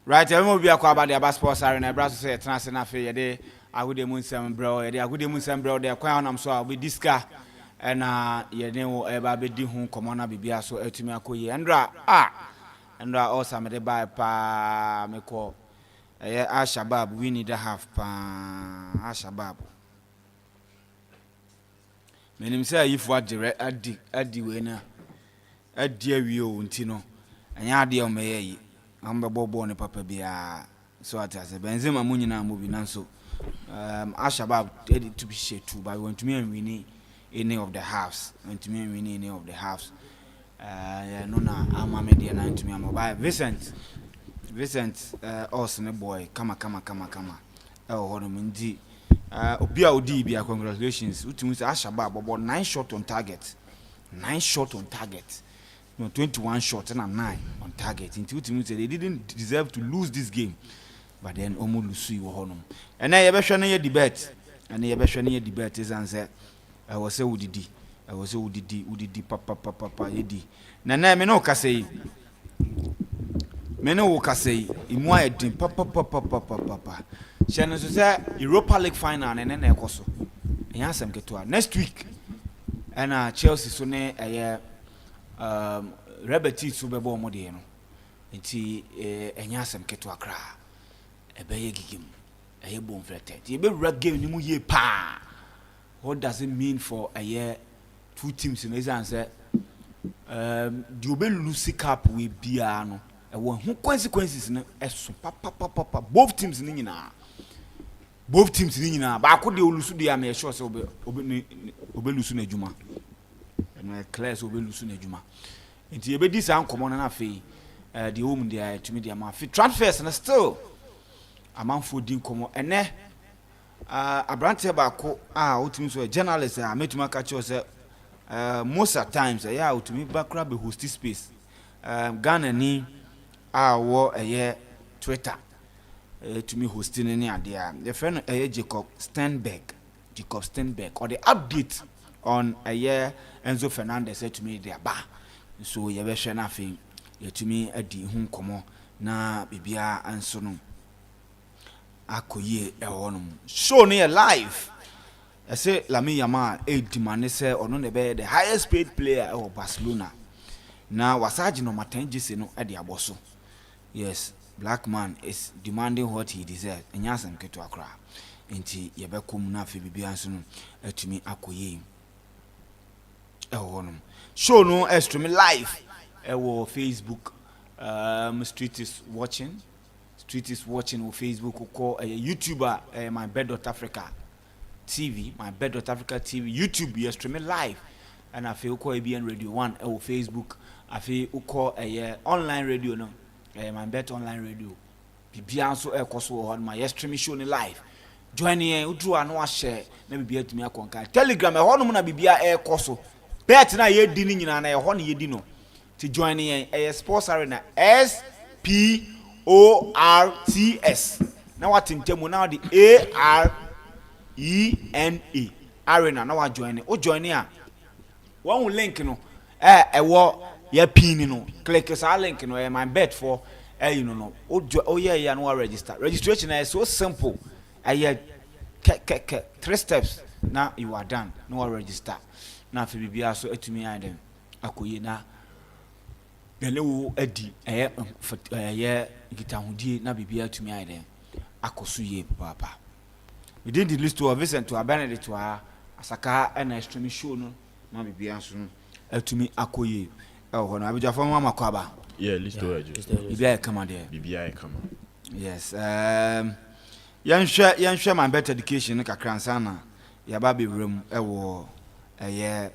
Right, I will be a about the sports arena. Brother said, Transnafe, de I would the moon some bro, de I would the moon some bro, the crown. I'm so with this car and ye know ever be di home common bibia so etimako Andra Andra also made by pa me call Ashabab, we need a half pa Ashabab. Menim say if what direct addi wena addi awie ontino anya ade o meye amba bobo ne papa bia so atase Benzema munyina mobi nanso Ashabab to be share too but want to me and win any of the halves want to me and win any of the halves no na ama media na to me am by Vincent also boy kama hono ndi Obia Odibia, congratulations. Utimus Ashabab about 9 shots on target. 9 shots on target. No, 21 shots and 9 on target. Into Utimus, they didn't deserve to lose this game. But then Omo Lusu Honum. And I ever shone your debate. And I ever shone your debate is answer. I was so udidi. Papa yedi. Nana meno kasei. Meno kasei. Imwa edin papa. Shannon say Europa League final and then ekoso. Enyasem ketua next week. And Chelsea so ne Rebeti so bebo mo de no. Nti enyasem ketua kra. Ebeye gigim. Eye bom flete. Ye be rag game ni mu ye pa. What does it mean for a year two teams in this answer? The obe lose cup we bia no. E won ho consequences no eso papa both teams ni nyina. Both teams ni nyina ba ko de olusu de am e sure say obe lusu na adwuma na class obe lusu na adwuma enti e be di san komo na afei the home there to me the am fi transfers na still amanfo din komo ene abrante ba ko otimi so journalist metuma ka che say most at times otimi bakra be host space Ghana ni wo Twitter to me hosting any idea. The friend Jacob Steinberg or the update on Enzo Fernandez said to me there ba so ye be hwe na fe ye to me adi hu komo na bibia anso no akoye ehonum show ne live I say Lamine Yamal demand say ono ne be the highest paid player of Barcelona na wasaji no matenji no ade aboso. Yes, black man is demanding what he deserves. Enyasem keto akra. Enti yebekum na fe bibia nso no atumi akoye. Ehonum. Show no stream live. Facebook. Street is watching on Facebook. Call YouTuber MYBET.AFRICA TV. MYBET.AFRICA TV. YouTube you streaming live. And I feel call ABN Radio 1 Facebook. I feel call online radio no. MYBET online radio. Bibia so ekoso on my streaming show ni live. Join here udru anu share na bibia tumi akonka. Telegram e hono na bibia ekoso. Bet na ye di ni nyina na e hono ye di no. To join here sports arena SPORTS. Now what in temu now the ARENA arena now what join o join here. One link no wo ya pin no click sa link no MYBET for you know yeah no register. Registration is so simple. 3 steps now you are done. No register. Now for bibia so etumi aden akoye na bele edi gitahudie na bibia etumi aden akoso ye papa. We did the list to Vincent to Benedict to Asaka and streaming show no na bibia so etumi akoye. Oh, no, I from Mama Kwaba. Yeah, list to Bibia come there. Bibia come. Yes. Yan share MYBET education kakran sana. Ya baby room the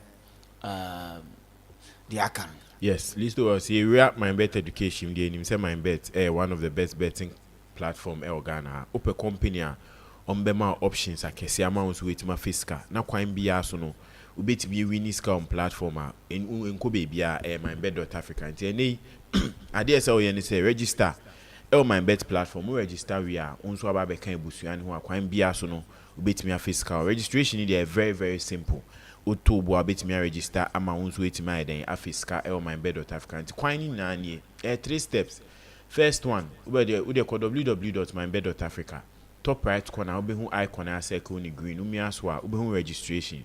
akan. Yes, list to say we are MYBET education. The name say MYBET one of the best betting platform Ghana. Open company on bema options akese amounts with my fiscal. Na kwan bia so no. Ubeti be winning scam platform in Kobe bia MYBET.AFRICA nti eni ade ese o ye say register MYBET platform we register we are unso aba be kan ebusuan ho akwan bia so no ubeti me fiscal registration is very very simple otobo ubeti me register ama unso etima eden fiscal MYBET.AFRICA nti kwan ni na nie 3 steps First one, we dey call www.mybet.africa. Top right corner, we be icon a circle ni green. Umi aswa, we be registration.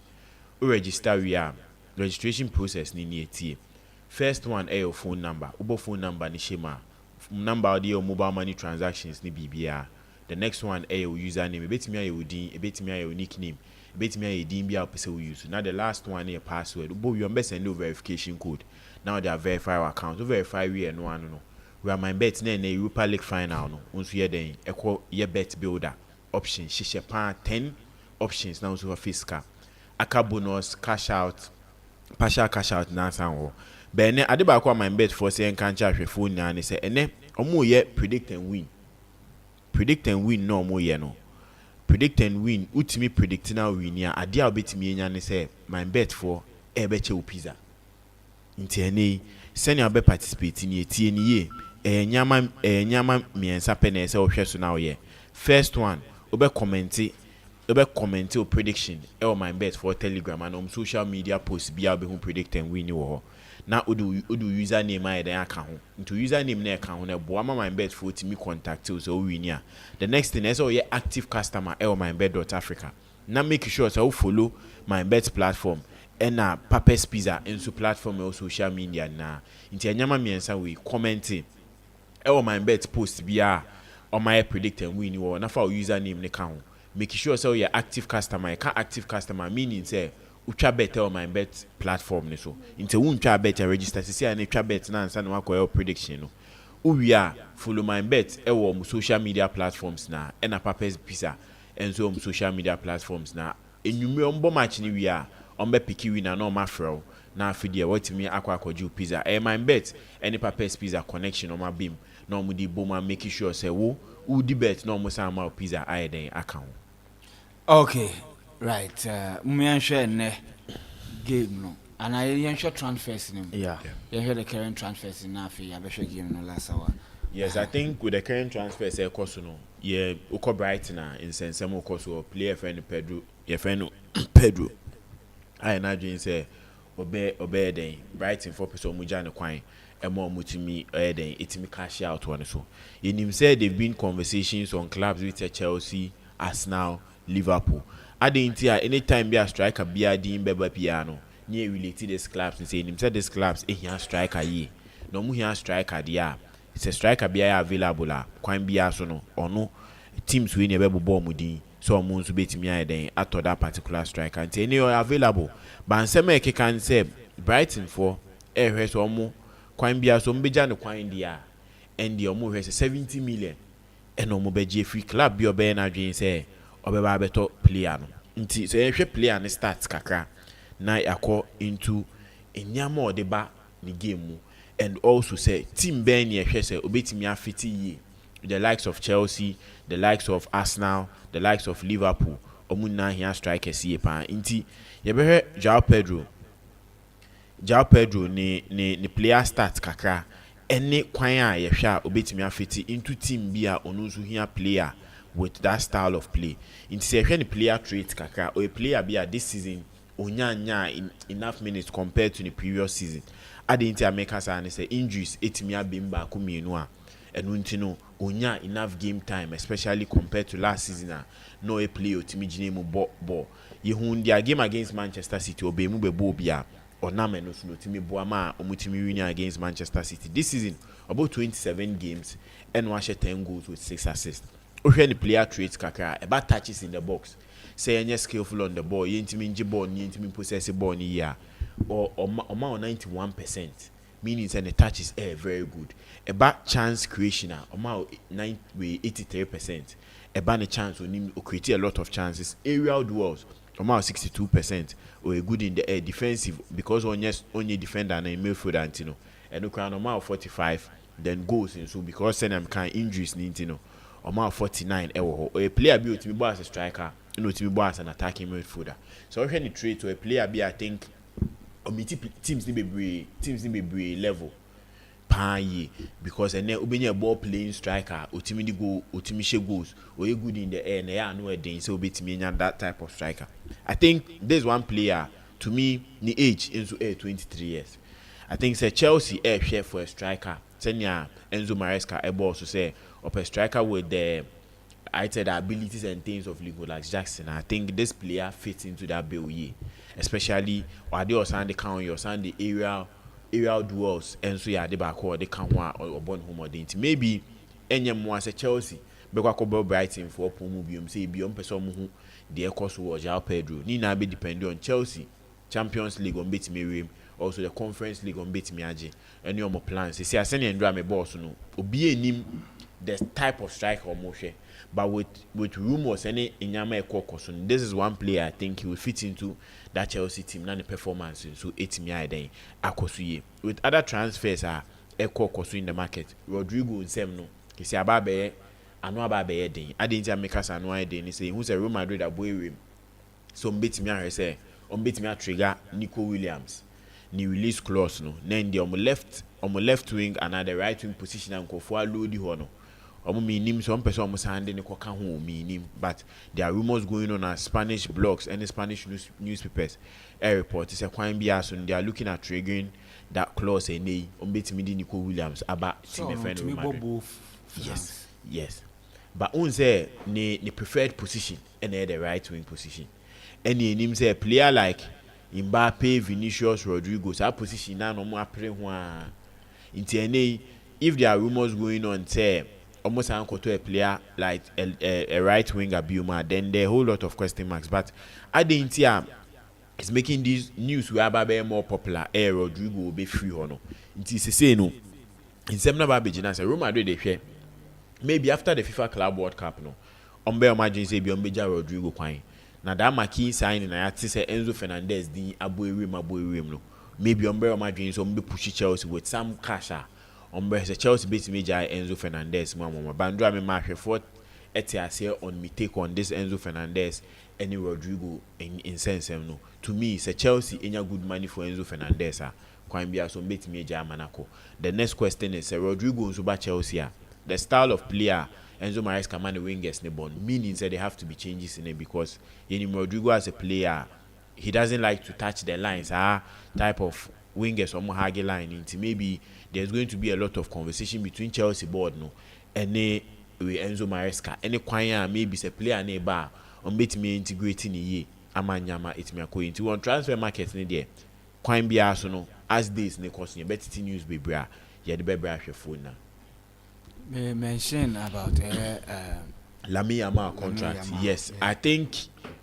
We register we are registration process ni etie. First one your phone number. Ubo phone number ni shema. Number of your mobile money transactions ni BBR. The next one your username. Ebetimi your din, ebetimi your nickname. Ebetimi your din bia opese we use. Now the last one your password. Ubo you send no verification code. Now they are verify our account. We verify we no one no. We are MyBet na Europa League final no. Once ye den ekwo ye bet builder option shishe pan 10 options now so fiscal. Aka bonus cash out partial cash out na san but ene ade ba kwa MyBet for say enkan cha hwe phone na ne say ene omo ye predict and win no omo ye no predict and win utimi predict na win ya ade a obetimi enya ne say MyBet for ebe che pizza nti ene send your be participate ni etie ni ye nyama miensa pe na say ohwe so na ye first one obe comment o prediction MyBet for Telegram and social media posts bia be who predict and win wo na odu username ai den aka ho into username na aka ho na bo ama MyBet for timi contact so win ya the next thing is your active customer MYBET.AFRICA na make sure so follow MyBet platform and Papa's Pizza into platform or social media na into nyama miensa we commenting MyBet post bia on my predict and win wo na for username ne ka ho make sure so your active customer you can active customer meaning say utwa bet MyBet platform ne so into untwa bet register say na twa bet na ansa na wakoye prediction no uwia follow MyBet mu social media platforms na na Papa's Pizza and so social media platforms na enyume ombo match ni wia ombe piki winner na omafrel na afidie watimi akwakoju pizza MyBet any Papa's Pizza connection on my beam na omudi boma make sure say wo di bet na omo sama pizza aiden account. Okay, right. Muyanshe ne game no. And I yanshe transfers nim. Yeah. Yanshe the current transfers in afi yabeshe game no last hour. Yes, I think with the current transfers e cost no. Yeah, uko Brighton na in sensemo cost or player friend Pedro. Your friend Pedro. I na dream say obe den Brighton for person mu ja ne kwan e mo mutimi den etimi cash out one so. Him said they've been conversations on clubs with Chelsea, Arsenal, Liverpool. Adentia anytime be a striker be a din beba piano. Near related these clubs and say him said these clubs here striker ye. No mu here striker dia. It's a striker be available kwan bia so no or no teams we never ball mudi so moons betimi den after that particular striker and any available. But nsema e can say Brighton for so omo kwan bia so mbeja ne kwan dia and the omo hwe 70 million and omo beje free club bi obe na dwen say obeba beto player no nti so ehwe player ne start kakra na yakọ into enyama odeba ni game mu and also say team ben ye hwe say obetimi afiti yi the likes of Chelsea, the likes of Arsenal, the likes of Liverpool omu na here strikers ye pa nti ye behwe Joao Pedro ni player start kakra ene kwan a ye hwe a obetimi afiti into team bi a onu so here player with that style of play. In say when the player traits kakra or a player be this season onya in enough minutes compared to the previous season. Adinti America say injuries etimia bimba ku mienu a enu nti no onya enough game time especially compared to last season no a play otimi gine mu ball. Ye hu their game against Manchester City obe mu bebo bia oname no so otimi bo ama omutimi win against Manchester City. This season about 27 games and one 10 goals with 6 assists. When the player traits kakra about touches in the box say any skillful on the ball yentimi nji ball ni yentimi possess ball ni ya or 91% meaning say the touches very good about chance creation about 83% about the chance on create a lot of chances aerial duels about 62% or a good in the air defensive because only defender and midfielder antino and no crown about 45 then goals and so because some kind injuries nintino Oma 49 or a player be to be as a striker, you know, to be as an attacking midfielder. So when you trade to a player be, I think, teams need be level per year because and then obey a ball playing striker, ultimately go, ultimately goals, or you good in the air, and they are no day, so be to me that type of striker. I think there's one player to me, the age into 23 years. I think say Chelsea share for a striker senior Enzo Maresca a boss to say of a striker with the the abilities and things of Nicolas Jackson. I think this player fits into that bill, especially or they also the count your son the aerial duels and so yeah they back or they can or born home or maybe any more as a Chelsea because Brighton for Pomubium say beyond person who the cost was Jao Pedro. Nina be depending on Chelsea Champions League on beat me also the Conference League on beat me and your more plans. See I send and drama boss no obi enim the type of striker or motion. But with rumors any inyama ekokoso, this is one player I think he will fit into that Chelsea team na the performance so 8 mi then akosuye. With other transfers are ekokoso in the market. Rodrigo nsem no kisi ababe anu ababe den. Adinti amekasa anu den ni say who's a Real Madrid aboy so mbetimi ahwe say mbetimi trigger Nico Williams ni release clause no. Then the on left wing and at the right wing position and go for load ho no. Some person but there are rumors going on as Spanish blogs and Spanish newspapers report is a crime bias and they are looking at triggering that clause and they Nico Williams about yes but on say the preferred position and the right wing position and the name say a player like Mbappe, Vinicius, Rodrigo so position now no more if there are rumors going on say almost uncle to a player like a right winger Bioma, then there are a whole lot of question marks. But I think it's making these news where more popular. Rodrigo will be free or no. It is say no. In some number of Roma Madrid they share. Maybe after the FIFA Club World Cup no. Imagine say Biombeja Rodrigo kwine. Now that Maki signing I had to say Enzo Fernandez the Abuerim no. Maybe imagine some be push Chelsea with some cash. The Chelsea beat major Enzo Fernandez mama bandra me mark for etiase on me take on this Enzo Fernandez any Rodrigo in sense no to me it's a Chelsea any good money for Enzo Fernandez kwan bia so beat major manako. The next question is Rodrigo Zuba Chelsea the style of player Enzo Maresca man the wingers ne born meaning that they have to be changes in it because Rodrigo as a player he doesn't like to touch the lines type of wingers or Mohagi line into maybe there's going to be a lot of conversation between Chelsea board no and Enzo Maresca any kwanya maybe a player neighbor on bet me integrating ye amanyama it me akoi into one transfer market ni there kwan bia so no as this ne cost bet news be bra ye the be bra phone na me mention about Lamine Yamal contract yes yeah. I think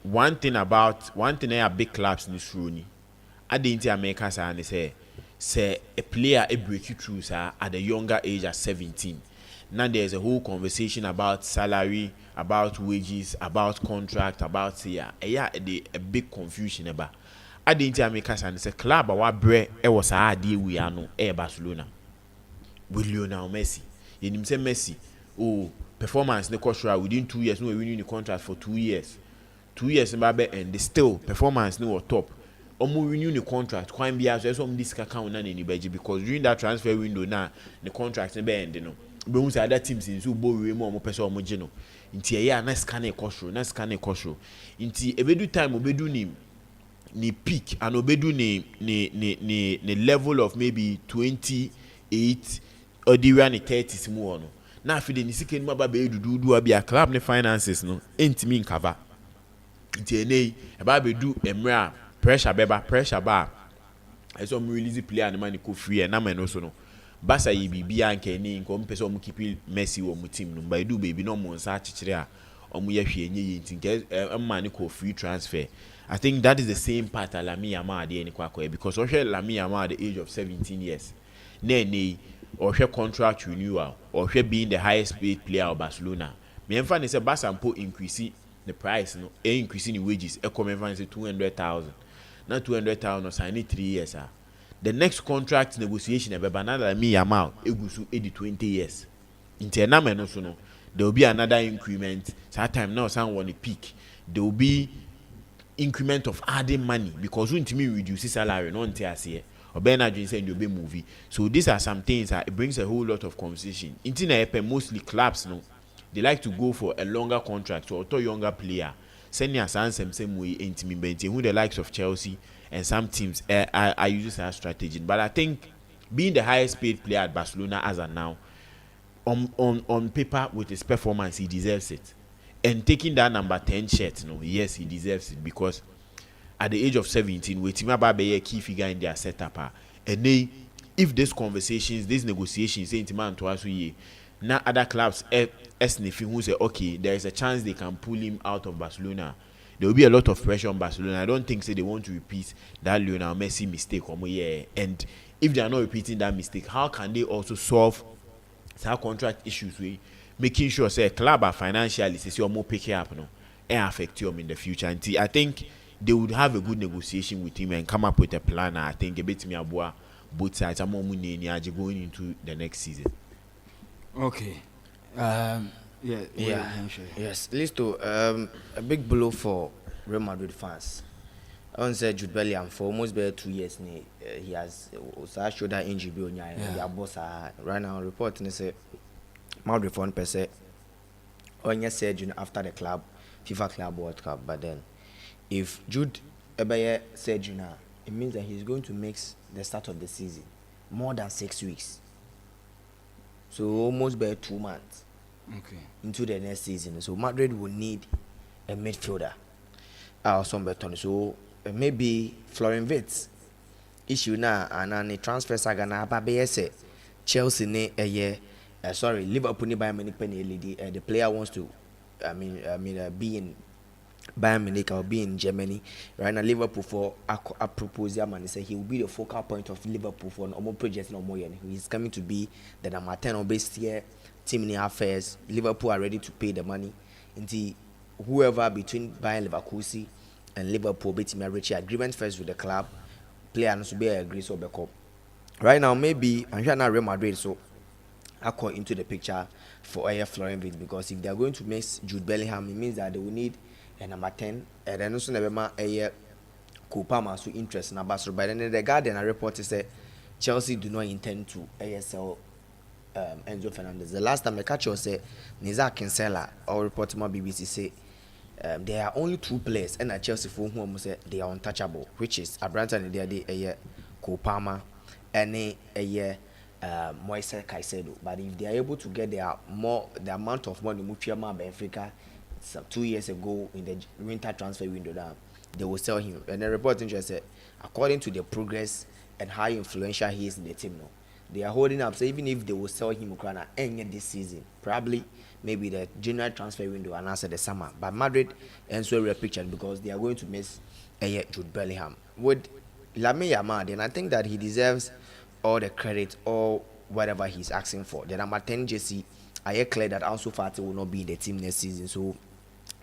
one thing a big clubs in this room I didn't America say a player a break you through at the younger age at 17. Now there's a whole conversation about salary, about wages, about contract, about a big confusion about. I didn't America say club our bread was a idea we are no Barcelona with Lionel Messi. You know say Messi performance the cost within 2 years no renewing the contract for 2 years. 2 years and the still performance no top. Renew the contract. Quite be as some this account na anybody because during that transfer window now the contract be end no. But we other teams in so borrow more person mo gino. Inti ya na scan e cost. Inti ebedu time obedu ni peak and obedu ni level of maybe 28 or the run 30 more no. Na fi de ni sike ni maba be do abi a club ne finances no entimi cover. Inti enei e ba be do emra pressure bar I saw me release player and money go free and na man also no Basa yi bibia anke ni nko mpese omu keep Messi wo mu team no by do baby no mo nsa akikire a omu ye hwe enye yi ntinke man ko free transfer. I think that is the same part Lamine Yamal dey ni kwakwa because Lamine Yamal at the age of 17 years ne or contract renewal or being the highest paid player of Barcelona me emfa ne say Barca mpo increase the price no increasing the wages e come emfa say 200,000 na 200,000 sign 3 years the next contract negotiation ebe banana Lamine Yamal egusu 20 years internal no so no there will be another increment that time now someone want a peak there will be increment of adding money because when to me reduce salary no until I see or Bernard saying you'll be movie so these are some things that it brings a whole lot of conversation in mostly clubs no they like to go for a longer contract or a younger player sending us same way intimate who the likes of Chelsea and some teams I use this as strategy but I think being the highest paid player at Barcelona as of now, on paper with his performance, he deserves it. And taking that number 10 shirt, yes, he deserves it, because at the age of 17, with him about be a key figure in their setup, and they, if these conversations, these negotiations, say man to us, now other clubs, sniffing who say, okay, there is a chance they can pull him out of Barcelona. There will be a lot of pressure on Barcelona. I don't think they want to repeat that Lionel Messi mistake. And if they are not repeating that mistake, how can they also solve some contract issues with making sure say club are financially say you're more picking up and affect you in the future? And I think they would have a good negotiation with him and come up with a plan. I think a bit me both sides are more money going into the next season. Okay. Yes. Listo. A big blow for Real Madrid fans. I said Jude Bellingham for almost 2 years. He has shoulder injury. Right now, reporting say Madrid for 1%. On surgery after the FIFA Club World Cup. But then, if Jude Ebaye surgery now, it means that he's going to miss the start of the season more than 6 weeks. So almost 2 months. Okay. Into the next season. So Madrid will need a midfielder. So maybe Florian Wirtz issue now and the transfer saga na say Chelsea ne Liverpool ni Bayern Munich the player wants to be in Bayern Munich or be in Germany. Right now Liverpool for a proposal man say he will be the focal point of Liverpool for no more project no more. He's coming to be the number 10 on base here. Team in affairs, Liverpool are ready to pay the money. Until whoever between Bayern Leverkusen and Liverpool may reach agreement first with the club, player to be agree so back. Right now, maybe I'm sure now Real Madrid so I call into the picture for Florian Wirtz, because if they are going to miss Jude Bellingham, it means that they will need a number 10 and then also never Kupama so interest in Barcelona. But then the Guardian report said Chelsea do not intend to sell Enzo Fernandez. The last time the catcher said Nizar Kinsella or report my BBC say there are only 2 players and at Chelsea for whom say they are untouchable, which is Abranta and the Kopama and Moise Caicedo. But if they are able to get the amount of money Mufiama by Africa 2 years ago in the winter transfer window down, they will sell him. And the report said according to the progress and how influential he is in the team now, they are holding up. So even if they will sell him Ukraine end this season, probably maybe the January transfer window and after the summer. But Madrid ends well pictured because they are going to miss Jude Bellingham. With Lamine Yamal, then I think that he deserves all the credit or whatever he's asking for. The number 10 jersey, I hear clear that Ansu Fati will not be in the team next season. So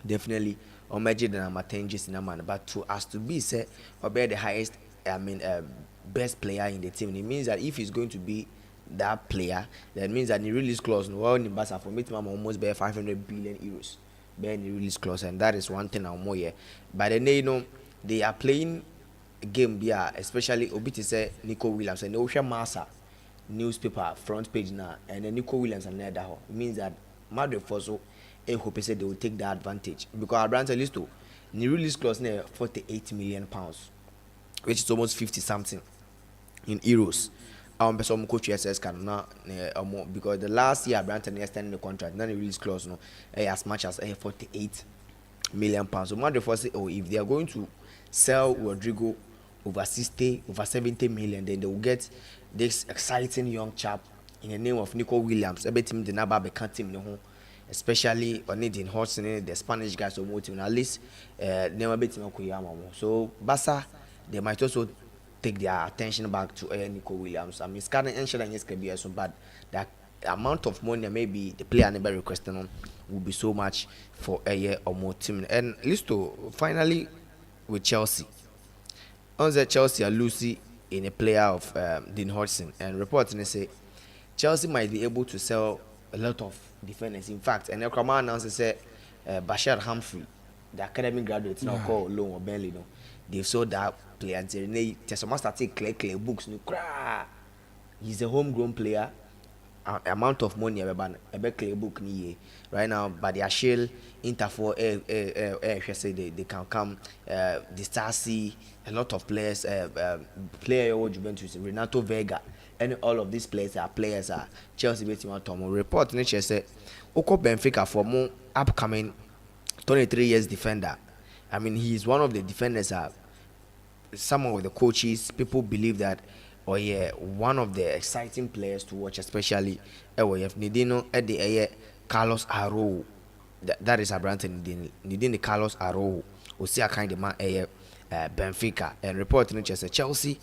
definitely imagine the number 10 jersey man. But to us to be said or be the highest best player in the team, it means that if he's going to be that player, that means that the release clause in Barca for me to almost be 500 billion euros be the release clause, and that is one thing I'm more here. But then they are playing a game here, especially Obiti say Nico Williams and Ocean Massa newspaper front page now, and then Nico Williams and there. It means that Madrid for so I hope said they will take that advantage because Abranta list to the release clause near 48 million pounds, which is almost 50 something in euros. Some coach SS can now because the last year Branton extended the contract, then the release clause as much as 48 million pounds. So Madrid for say, if they are going to sell Rodrigo over 70 million, then they will get this exciting young chap in the name of Nico Williams. Every team the Naba can't team especially on Nadine Hodgson, the Spanish guys or team at least never beat him. So Barca, they might also take their attention back to Nico Williams. I mean, Scanning and Shadang can be so bad. The amount of money maybe the player never requesting on will be so much for a year or more team. And Listo, finally with Chelsea. On the Chelsea are Lucy in a player of Dean Hodgson, and reporting say Chelsea might be able to sell a lot of defenders. In fact, and Ekrama announced say Bashar Humphrey, the academy graduate now called Loan or Bentley, they've sold that player until they just must take clear books. He's a homegrown player. Amount of money a clear book right now, but they are shell Interfor say they can come the Stasi, a lot of players player Juventus Renato Vega and all of these players are Chelsea beating on Tom. Report nature say Oko Benfica for more upcoming 23 years defender. I mean, he's one of the defenders. Some of the coaches, people believe that, oh yeah, one of the exciting players to watch, especially if Nidino at the Carlos Arroyo. That is a brand Nidini Carlos Arroyo. We see a kind of man Benfica and reporting just Chelsea.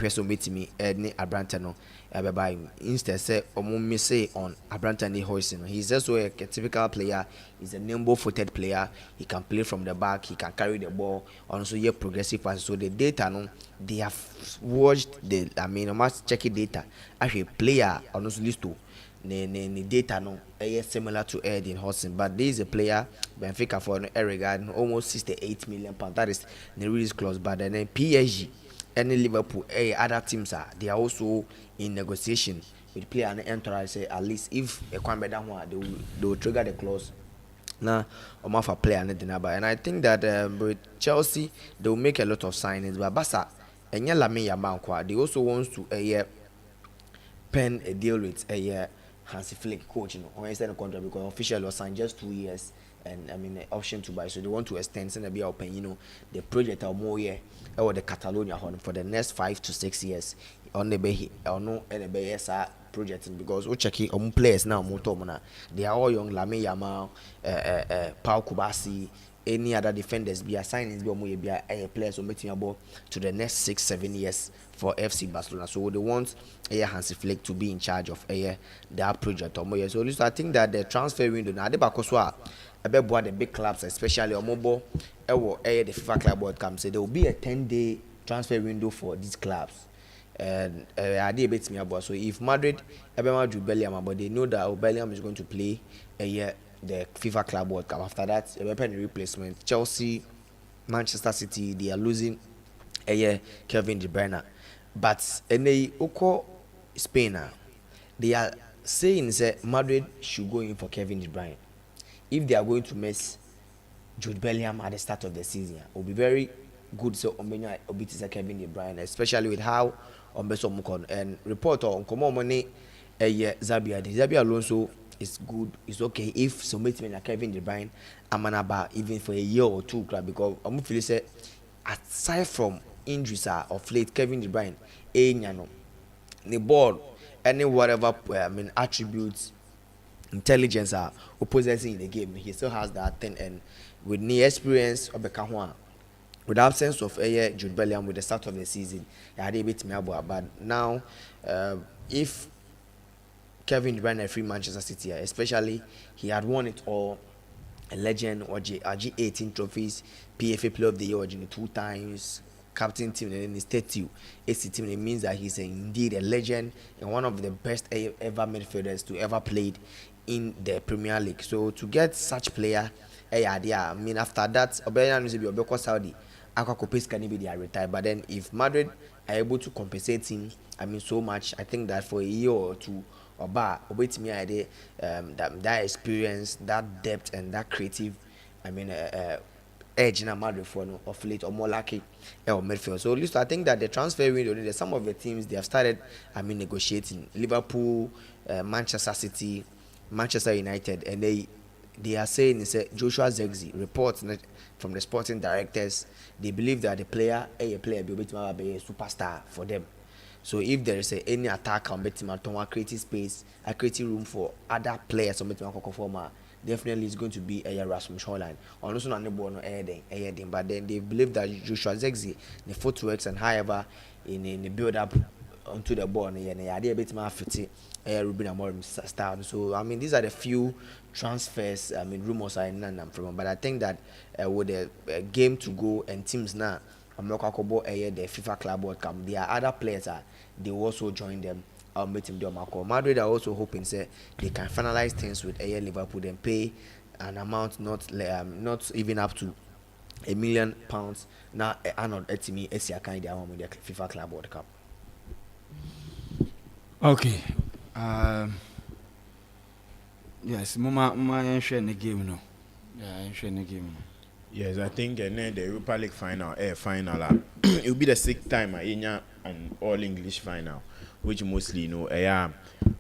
So meet me any Abrantano by instead say or say on Abrantani Hoisin. He's also a typical player. He's a nimble-footed player. He can play from the back. He can carry the ball. Also, yeah, progressive passes. So the data, no, they have watched the. I mean, I must check it data. Actually, player on also list to. The data no similar to Eden Hodgson, but this is a player Benfica for regard almost 68 million pounds. That is the release clause. But then PSG and Liverpool, other teams they are also in negotiation with player and entourage. Say at least if a better one, they will trigger the clause. Now, I'm off a player and I think that with Chelsea they will make a lot of signings. But Barca and Lamine Yamal, they also want to pen a deal with Hansi Flick coach, on extend contract because officially was signed just 2 years and I mean option to buy. So they want to extend and be open, the project or more or the Catalonia for the next 5 to 6 years on the bay or no NBS project because we check players now they are all young. Lamine Yamal, Pau Kubasi, any other defenders be assigned be a players will make about to the next 6-7 years for FC Barcelona. So they want Hansi Flick to be in charge of that project. So I think that the transfer window now the big clubs, especially the FIFA Club World Cup, so there will be a 10-day transfer window for these clubs. And I did bet me about. So if Madrid Bellingham, but they know that Bellingham is going to play the FIFA Club World Cup. After that, a weapon replacement. Chelsea, Manchester City, they are losing Kevin De Bruyne. But they Spain, they are saying that Madrid should go in for Kevin De Bruyne. If they are going to miss Jude Bellingham at the start of the season, it will be very good. So Kevin De Bruyne, especially with how and report on money Zabia Alonso is good. It's okay if somebody Kevin De Bruyne Amanaba even for a year or two because I'm feeling say aside from injuries of late Kevin De Bruyne the ball any whatever attributes intelligence possessing in the game he still has that thing and with the experience of Bekahua with the absence of Jude Bellingham with the start of the season had a bit more but now if Kevin De Bruyne free Manchester City especially he had won it all a legend or G18 trophies PFA Player of the Year 2 times captain team and his 30 AC team. It means that he's indeed a legend and one of the best ever midfielders to ever played in the Premier League. So to get such player, I mean after that, Obeyan will be Obeko Saudi. Akakopes can be their retire. But then if Madrid are able to compensate him, I mean so much, I think that for a year or two, obey me idea that experience, that depth and that creative, I mean edge in a Madrid for no of late or more lucky or midfield. So at least I think that the transfer window, some of the teams they have started, I mean negotiating. Liverpool, Manchester City, Manchester United, and they are saying it's Joshua Zirkzee reports from the sporting directors. They believe that the player be a superstar for them. So if there is any attack on Betima, creating space, creating room for other players on Betima, definitely it's going to be a Rasmus Hojlund. Also not the but then they believe that Joshua Zirkzee, the footwork and however in the build up onto the ball, and the idea a bit more fitting Ruben Amorim style. So I mean these are the few transfers. I mean rumors are none from, but I think that with the game to go and teams now, I'm not going to the FIFA Club World Cup. There are other players they will also join them. I'll meet him. Madrid are also hoping say they can finalize things with Liverpool and pay an amount not even up to £1 million now. Arnold Etimi Esia kind with the FIFA Club World Cup. Okay. Yes, Mama share the game no. Yeah, share the game no. Yes, I think the Europa League final, it will be the 6th time an all English final, which mostly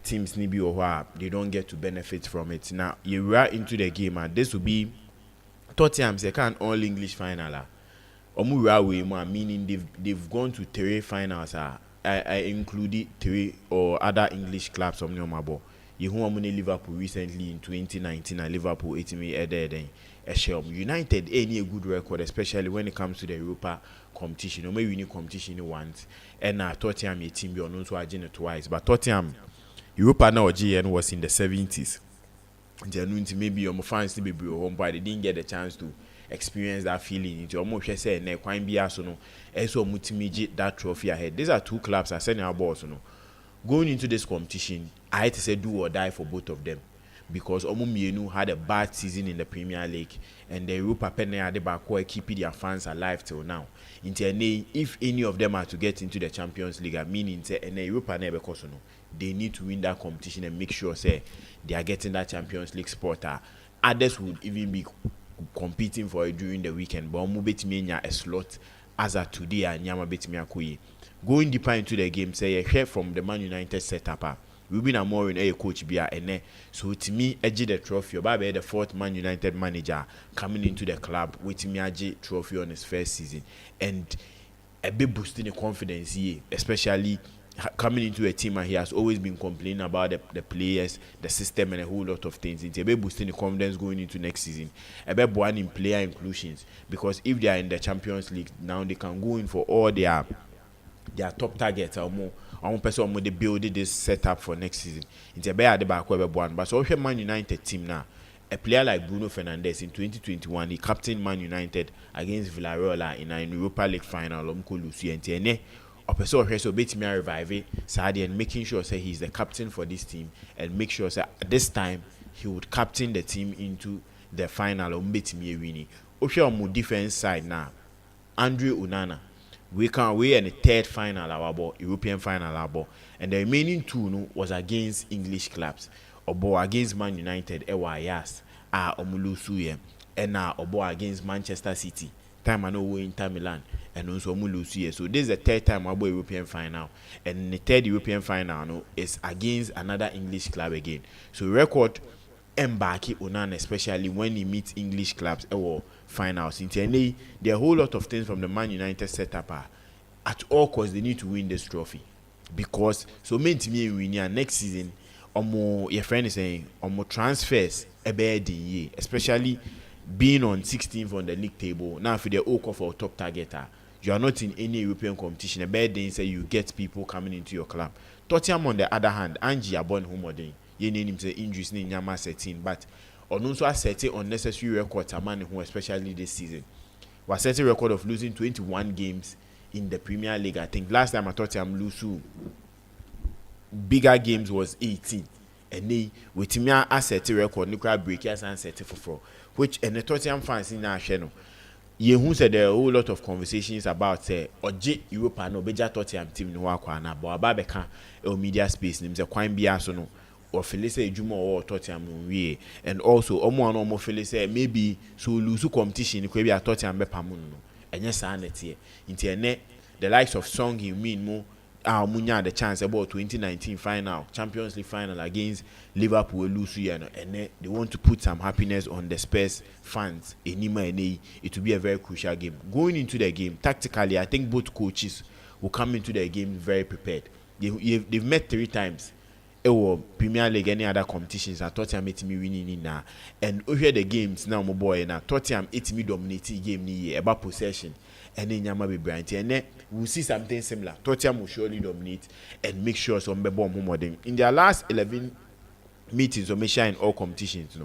teams need be or they don't get to benefit from it. Now you are into the game, and this will be Tottenham second all English final. Meaning they've gone to 3 finals. I included 3 or other English clubs from Nyomabo. You who Liverpool recently in 2019 and Liverpool 80 United any a good record, especially when it comes to the Europa competition. Or maybe we need competition once. And Tottenham a team be on also agenda twice. But Tottenham Europa now GN was in the 70s. Maybe your fans be home, but they didn't get the chance to experience that feeling. Into almost say ne kwine bia so no eso mutimiji that trophy ahead. These are 2 clubs are sending our balls, going into this competition. I had to say do or die for both of them, because Omumienu had a bad season in the Premier League, and the Europa Penne had the keeping their fans alive till now. If any of them are to get into the Champions League, meaning say and Europa never cost they need to win that competition and make sure say they are getting that Champions League spot. Others would even be competing for it during the weekend, but a slot as of today and Nyama Betimi. Going deeper into the game, say a share from the Man United setup. We've been a more in a coach bia and so to me edge the trophy. Baby the 4th Man United manager coming into the club with me edge trophy on his first season, and a bit boosting the confidence here, especially coming into a team, and he has always been complaining about the players, the system, and a whole lot of things. It's a bit boosting the confidence going into next season. A bit one in player inclusions, because if they are in the Champions League now, they can go in for all their top targets or more. One person they build this setup for next season. It's a bit at the back of one. But so if Man United team now, a player like Bruno Fernandes in 2021, he captained Man United against Villarreal in an Europa League final. Or person so bet me revive Saudi and making sure say he's the captain for this team, and make sure say at this time he would captain the team into the final. Bet me winning. On my defense side now, Andre Onana. We in the 3rd final our European final our, and the remaining 2 was against English clubs. Obo against Man United Yas Omulusu and Obo against Manchester City. Time I know we Inter Milan and also Omulusu. So this is the 3rd time our European final, and the 3rd European final is against another English club again. So record Mbaki Onana, especially when he meets English clubs or finals. There are a whole lot of things from the Man United setup. At all costs, they need to win this trophy, because so many to me win next season. Your friend is saying transfers a bad year, especially being on 16th on the league table. Now, if they're all call for a top targeter, you are not in any European competition. A bad day say you get people coming into your club. Tottenham on the other hand, Angie Abon Humodin. You name him say injuries in Yama 13, but on also setting unnecessary records a man who especially this season was setting record of losing 21 games in the Premier League. I think last time I thought I'm losing bigger games was 18, and they with me a set record nuclear breakers and set for which and the Tottenham fans in our channel. You who said there are a whole lot of conversations about say Oji Europa no beja Tottenham team no akwana but ababeka media space names a kwine bia so no or Felice Juma or Tottenham we, and also omo Felice maybe so lose competition ko be a Tottenham be pamu no enye sanity into the likes of Song you mean more munya the chance about 2019 final Champions League final against Liverpool lose and they want to put some happiness on the Spurs fans. It will be a very crucial game. Going into the game tactically, I think both coaches will come into the game very prepared. They've met 3 times. Premier League, any other competitions, and Tottenham it me winning now. And over the games now, my boy, now Tottenham it me dominating game ni about possession. And then Yama be bright, and then we'll see something similar. Tottenham will surely dominate and make sure some bomb more than in their last 11 meetings or measure in all competitions,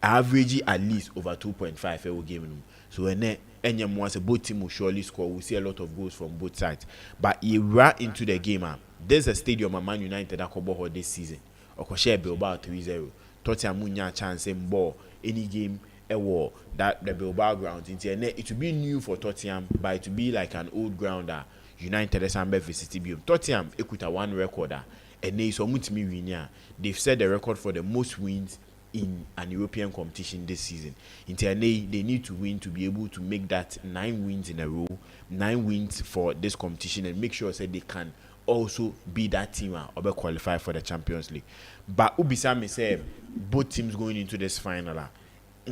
averaging at least over 2.5 every game. So and then once both team will surely score. We'll see a lot of goals from both sides. But you right into the game, there's a stadium at Man United that could ball this season. Or share Bilbao 3-0. Tottenham munya chance in ball any game. War that the Bilbao ground it will be new for Tottenham, but it will be like an old ground United Sambe visit Tottenham equita one record and they so much me win. They've set the record for the most wins in an European competition this season. They need to win to be able to make that 9 wins in a row, 9 wins for this competition, and make sure that they can also be that team or qualify for the Champions League. But Ubisa me say both teams going into this final.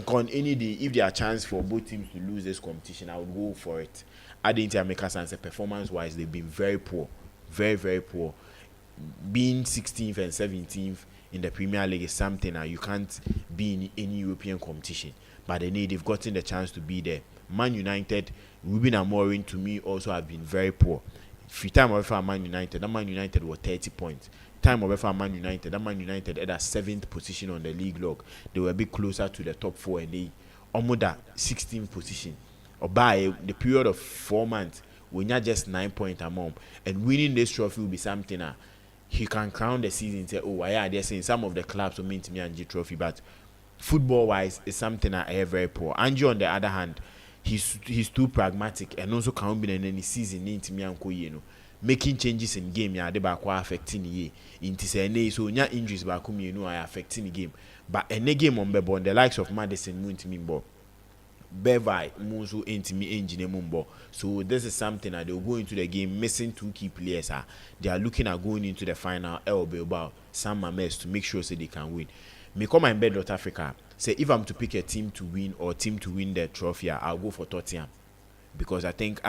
On any day, if there are chance for both teams to lose this competition, I would go for it. I didn't make a sense. Performance-wise, they've been very poor, very, very poor. Being 16th and 17th in the Premier League is something that you can't be in any European competition. But they've gotten the chance to be there. Man United, Ruben Amorim to me also have been very poor. Free time of Man United, that Man United was 30 points. Time of Man United, that Man United had a 7th position on the league log. They were a bit closer to the top 4 and they almost that 16th position. Or by the period of 4 months, we're not just 9 points among. And winning this trophy will be something he can crown the season and say, oh, yeah, they're saying some of the clubs will mean to me and G trophy, but football wise, it's something I have very poor. Angie, on the other hand, he's too pragmatic and also can't be in any season into me and making changes in game, yeah, they back affecting ye. Into say, so nya injuries back are affecting the game. But any game on the likes of Madison, Moon to me, but Bevai, Musu, Intimi, Engine, Mumbo. So this is something that they'll go into the game missing 2 key players. They are looking at going into the final El Bilbao, San Mamés to make sure so they can win. Me come and MYBET.AFRICA. Say if I'm to pick a team to win or team to win the trophy, I'll go for Tottenham. Because I think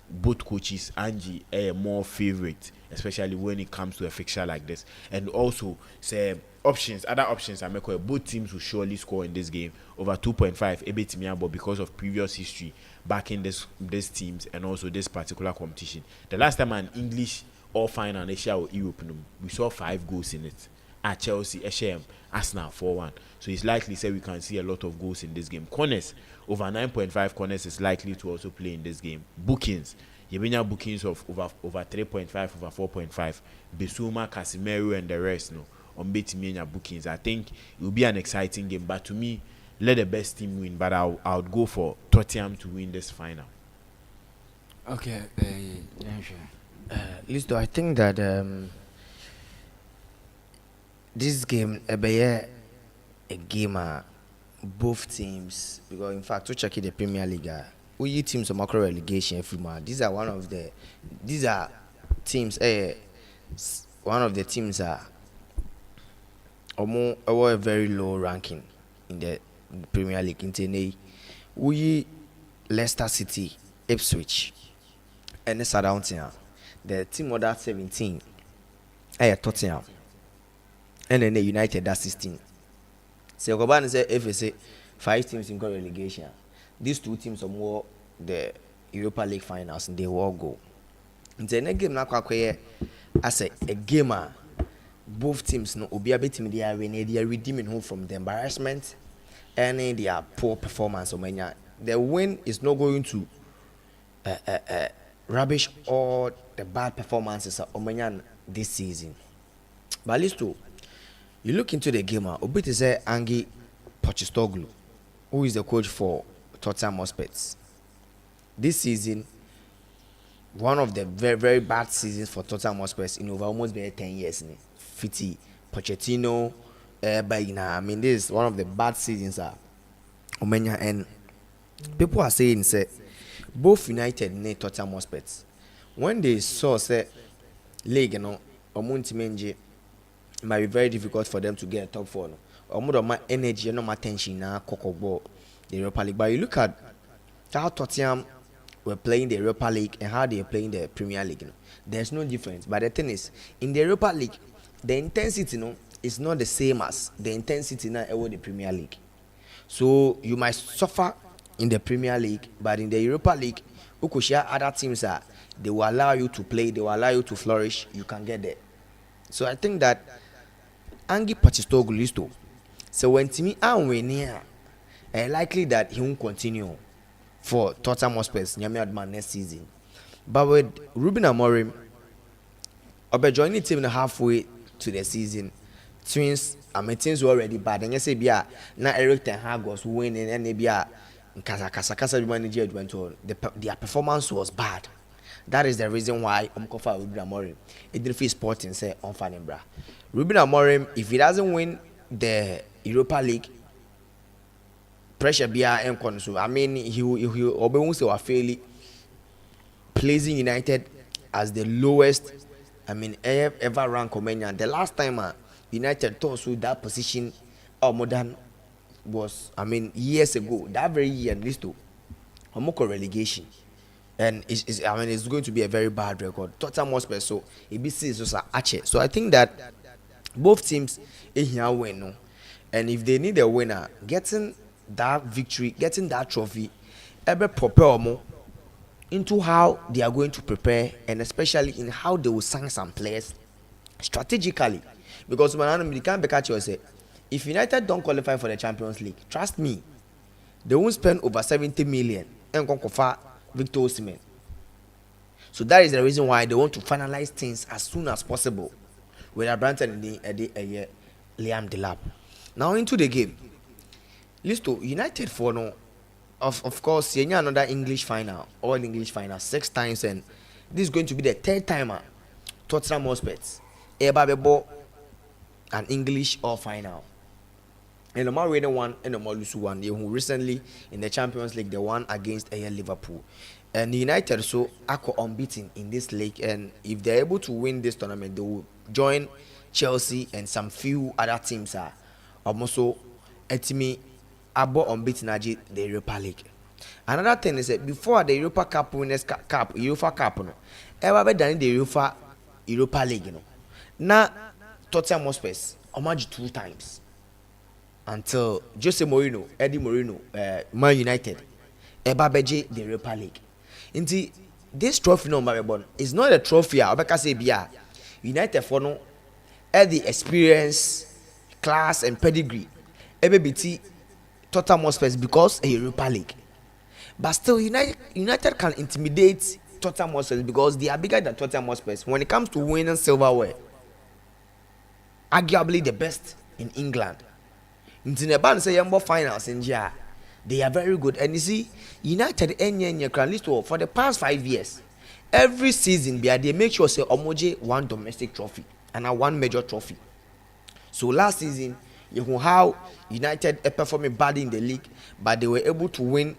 both coaches, Angie are more favorite, especially when it comes to a fixture like this. And also, say other options I make both teams will surely score in this game over 2.5 but because of previous history backing these teams and also this particular competition. The last time an English all final Asia or Europe, we saw 5 goals in it. At Chelsea, HM, Arsenal 4-1. So it's likely say we can see a lot of goals in this game. Corners, over 9.5 corners is likely to also play in this game. Bookings, you bookings of over 3.5, over 4.5. Bissouma, Casemiro and the rest, on Betimania bookings. I think it will be an exciting game. But to me, let the best team win. But I would go for Tottenham to win this final. Okay, Listo, I think that this game be a game both teams, because in fact to check the Premier League, we teams of macro relegation every month. These are teams one of the teams are a very low ranking in the Premier League. In we Leicester City, Ipswich, and the surrounding the team of that 17 Tottenham. And then the United that's 16. So Koban say if you say 5 teams in relegation, these 2 teams are more the Europa League finals and they will all go. And then a game now as a gamer, both teams no be a bit they are redeeming home from the embarrassment and their poor performance. The win is not going to rubbish all the bad performances of Omanian this season. But at least you look into the game, Obit is Ange Pochettino, who is the coach for Tottenham Hotspur. This season, one of the very, very bad seasons for Tottenham Hotspur in over almost 10 years. Fiti Pochettino, I mean, this is one of the bad seasons. And people are saying, both United and Tottenham Hotspur, when they saw, league, it might be very difficult for them to get a top 4. Or more of my energy and my attention now, the Europa League. But you look at how Tottenham were playing the Europa League and how they are playing the Premier League. There's no difference. But the thing is, in the Europa League, the intensity is not the same as the intensity now in the Premier League. So you might suffer in the Premier League, but in the Europa League, you could share other teams that they will allow you to play, they will allow you to flourish. You can get there. So I think that Ange Pochettino listo. So when Timmy and Winnie likely that he won't continue for Tottenham Hotspur next season. But with Ruben Amorim, I'll be joining the team halfway to the season. Things were already bad. And you say, now Eric Ten Hag was winning, and maybe their performance was bad. That is the reason why I'm confident with Ruben Amorim. It didn't feel sporting say on Fanembra. Ruben Amorim, if he doesn't win the Europa League, pressure be and so. I mean, he will say fairly placing United as the lowest. I mean, ever ranked Romania. The last time United tossed with that position, or more than was, I mean, years ago. That very year, at least to relegation. And I mean, it's going to be a very bad record. Tottenham Hotspur, so ABC is also Ache. So I think that both teams here win, no? And if they need a winner, getting that victory, getting that trophy, ever prepare more into how they are going to prepare, and especially in how they will sign some players strategically. Because when you can't catch you say, if United don't qualify for the Champions League, trust me, they won't spend over 70 million and go for Victor Osimhen. So that is the reason why they want to finalize things as soon as possible with Branton and Liam Delap. Now into the game. Listo, United for no, of course, you another English final, all English final 6 times, and this is going to be the 3rd time Tottenham Hotspur ever an English all final. And the more winning one and the more lose one. They who recently in the Champions League they won against Liverpool. And United so are unbeaten in this league, and if they're able to win this tournament, they will join Chelsea and some few other teams are also etimi abo unbeaten the Europa League. Another thing is that before the Europa Cup Winners' Cup, UEFA Cup, no, ever done the Europa League, you know. Now Tottenham Hotspur managed 2 times until Jose Mourinho, Eddie Mourinho, Man United, ever the Europa League. Indeed, this trophy no Maribon is not a trophy. United for no the experience, class, and pedigree. EBBT Tottenham Hotspur because a Europa League. But still, United can intimidate Tottenham Hotspur because they are bigger than Tottenham Hotspur when it comes to winning silverware. Arguably the best in England. In the band say Yambo finals in Jia. They are very good, and you see, United can list for the past 5 years. Every season, they make sure say Omoje 1 domestic trophy and 1 major trophy. So last season, you know how United performed badly in the league, but they were able to win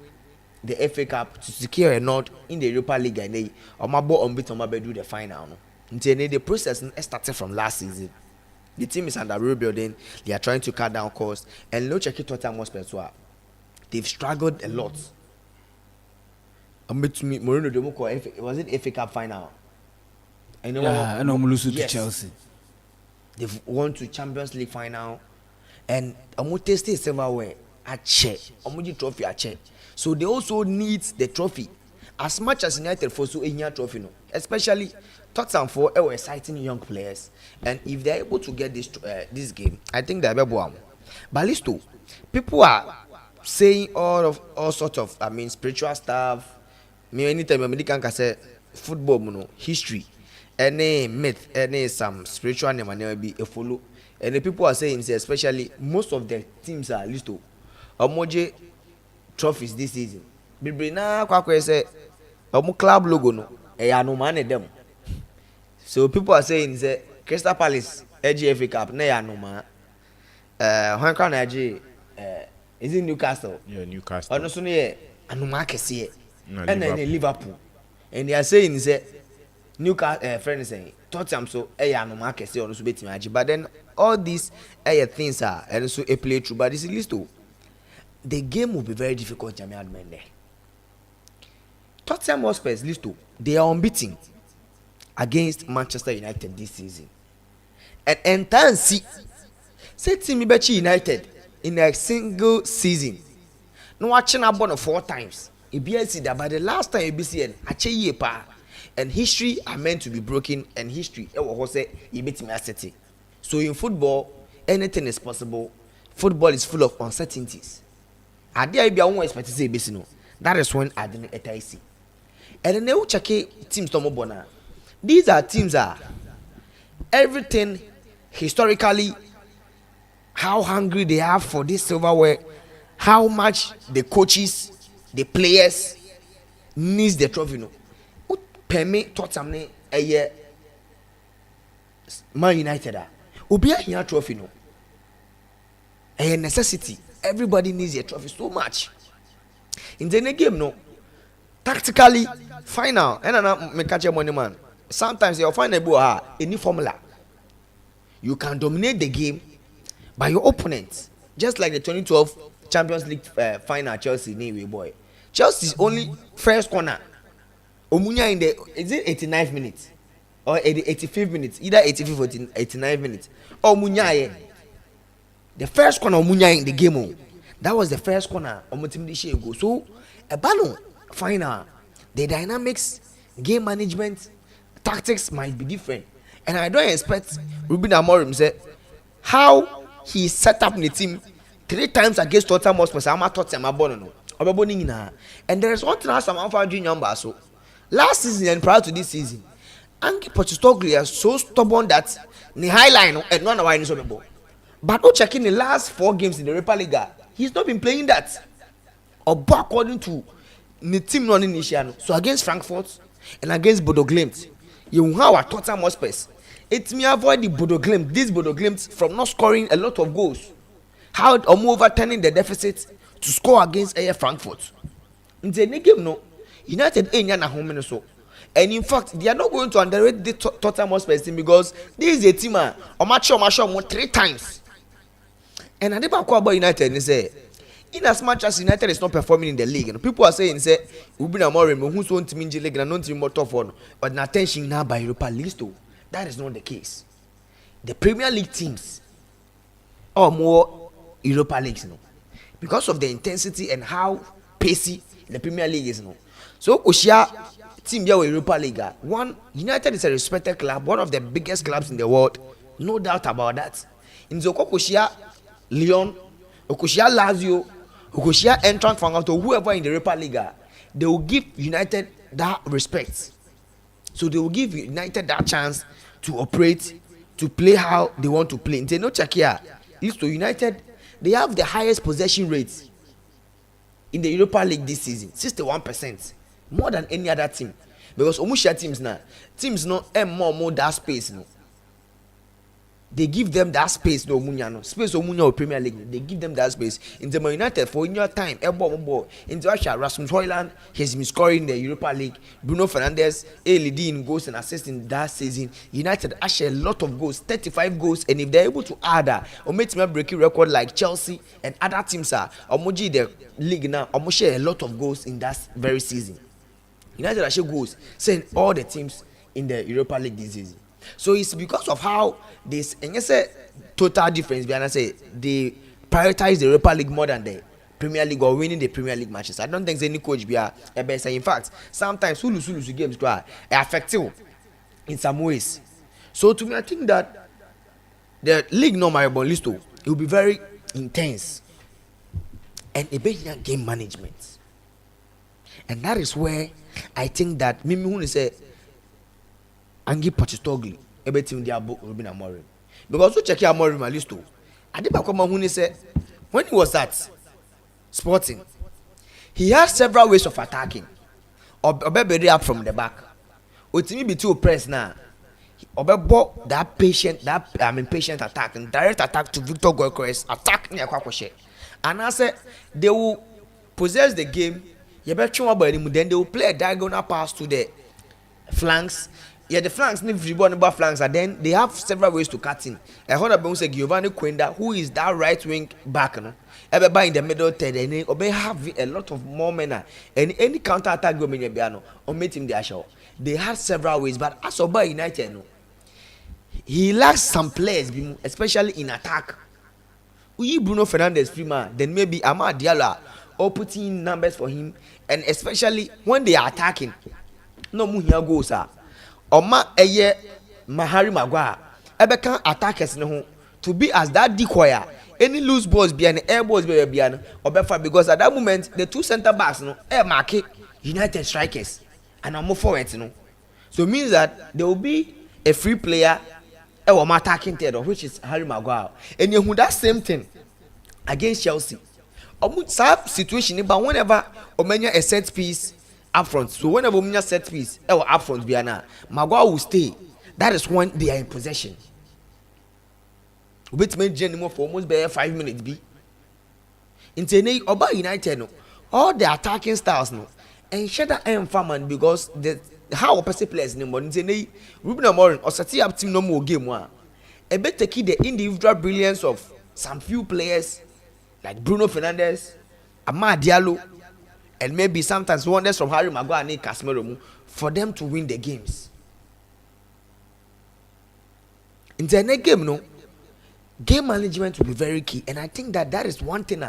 the FA Cup to secure a nod in the Europa League, and they unbeaten do the final. Until the process started from last season. The team is under rebuilding. They are trying to cut down costs, and no check it Tottenham Hotspur. They've struggled a lot. Mourinho, was it FA Cup final? I know lose to Chelsea. They've won to Champions League final, and tasted silverware at check. Trophy at check. So they also need the trophy as much as United for so a trophy, no. Especially Tottenham for exciting young players, and if they're able to get this game, I think they're able. But listo, people are saying all sorts of spiritual stuff. Me anytime I can say football, history, any myth, any some spiritual name and be a follow. And the people are saying, especially most of the teams are listo Omoje trophies this season. Bibrina kwa say club logo no no man them. So people are saying say Crystal Palace FA Cup na no man. When can is it Newcastle? Yeah, Newcastle. And also near Anuma Kese. And then Liverpool. And they are saying say Newcastle friend is saying Tottenham so Anuma Kese on so beti. But then all these things are and also a play through. But this is list the game will be very difficult, Jamie Admende. Tottenham Hotspur's list they are unbeaten against Manchester United this season. And entire say team Ibechi United in a single season. No watching about 4 times. EBC that by the last time EBCN ache pa and history are meant to be broken, and history was say City. So in football, anything is possible. Football is full of uncertainties. Adia be won expect say EBC no. That is when I didn't see. And then they will check teams to Mobona. These are teams are everything historically, how hungry they are for this silverware, how much the coaches, the players needs the trophy. No, permit Tottenham a year. Man United Obi a here trophy no. A necessity. Everybody needs a trophy so much. In the game, no. Tactically, final. And I make catch money man. Sometimes you'll find any formula. You can dominate the game by your opponent. Just like the 2012 Champions League final Chelsea anyway, boy. Chelsea's only first corner. Omunya in the is it 89th minute or 85th minute? Either 85th or 89th minute. Omunya the first corner Omunya in the game. That was the first corner. Omutimdi go. So a balloon final. The dynamics, game management, tactics might be different. And I don't expect Ruben Amorim say how he set up the team 3 times against Tottenham Hotspur. I'm not Tottenham abono. And there is one thing I'm doing number so last season and prior to this season, Ange Postecoglou is so stubborn that the high line and none of why so ball. But no checking the last 4 games in the Europa League, he's not been playing that. Or according to the team running initial. So against Frankfurt and against Bodo Glimt, you have a Tottenham Hotspur. It may avoid the Bodo Glimt, this Bodo Glimt from not scoring a lot of goals. How overturning the deficit to score against Frankfurt. In the game, no, United ain't na home so. And in fact, they are not going to underrate the Tottenham Hotspur team because this is a team or match 3 times. And I never about United and say, in as much as United is not performing in the league, and people are saying, say, we've been a more who's going to mean the league and not more tough one, but attention now by Europa League too. That is not the case. The Premier League teams are more Europa Leagues, you know, because of the intensity and how pacey the Premier League is, you know. So, Oshia team here with Europa League, one United is a respected club, one of the biggest clubs in the world, no doubt about that. In Zoko Oshia, Lyon, Okoshia Lazio, Okoshia Eintracht Frankfurt, or whoever in the Europa League, they will give United that respect. So they will give United that chance to operate, to play how they want to play. They know check here. Leads to United, they have the highest possession rate in the Europa League this season, 61%, more than any other team. Because Omushia teams no more that space no. They give them that space no Omunya no. Space Omunya or Premier League, they give them that space. In the United for in your time, in the Russia, Rasmus Højlund has been scoring the Europa League. Bruno Fernandes, leading goals and assists in that season. United actually a lot of goals, 35 goals, and if they're able to add that, or make them breaking record like Chelsea and other teams are, Omuji the league now, Omuji a lot of goals in that very season. United actually goals, saying all the teams in the Europa League this season. So it's because of how this, and you say total difference. But I say they prioritize the Europa League more than the Premier League or winning the Premier League matches. I don't think any coach be a best. In fact, sometimes who lose games are effective in some ways. So to me, I think that the league no marable list it will be very intense and a bit game management, and that is where I think that Mimi who say. Ange Postecoglou ebe team dia Ruben Amorim because you check Amorim at least I did back when he said when he was at Sporting he had several ways of attacking obe up from the back otimi be too press now obe that patient patient attack and direct attack to Victor Gyökeres attack near Kwakwoshe and I said they will possess the game then they will play a diagonal pass to the flanks. Yeah, the flanks need free ball number flanks, and then they have several ways to cut in. I heard about say Giovanni Quenda, who is that right wing back, no? Everybody in the middle third, and they have a lot of more men, and any counter attack go in the or make him the show. They have several ways, but as Oba United, no, he lacks some players, especially in attack. We Bruno Fernandes free man, then maybe Amad Diallo or putting numbers for him, and especially when they are attacking, no more here goes Oma eye Mahari Maguire ebe can attackers ne ho to be as that decoy any loose balls be and air balls be obefa because at that moment the 2 center backs no mark United strikers and I'm more forward no so it means that there will be a free player attacking third which is Harry Maguire and you that same thing against Chelsea situation but whenever omenya a set piece up front. So whenever we set piece, up front, Maguire will stay. That is when they are in possession. We may journey for almost 5 minutes. Intene Oba United no, all the attacking styles no, and Shada and Farman because the how person players no more. Intene Ruben Amorim or set up team no more game one. A better key the individual brilliance of some few players like Bruno Fernandes, Amad Diallo, and maybe sometimes wonders from Harry Maguire and Casemiro for them to win the games. In the next game, no, game management will be very key, and I think that is one thing.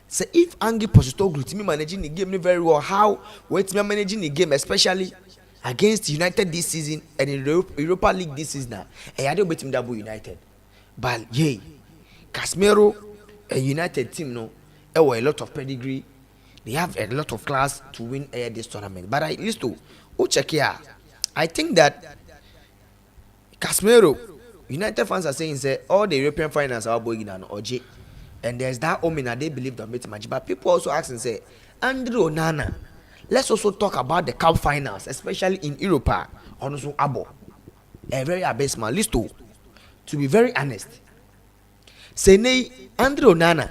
So if Ange Postecoglou to me managing the game very well, how wait me managing the game, especially against United this season and in Europa League this season, I had to beat him double United. But yay, Casemiro, a United team, no, they were a lot of pedigree. They have a lot of class to win this tournament. But I used to check here. I think that Casemiro, United fans are saying say all the European finals are going on OJ. And there's that omen that they believe that made match. But people also ask and say, Andrew Onana, let's also talk about the cup finals, especially in Europa. Also, Abo, a very abysmal list. To be very honest, say nay, Andrew Onana,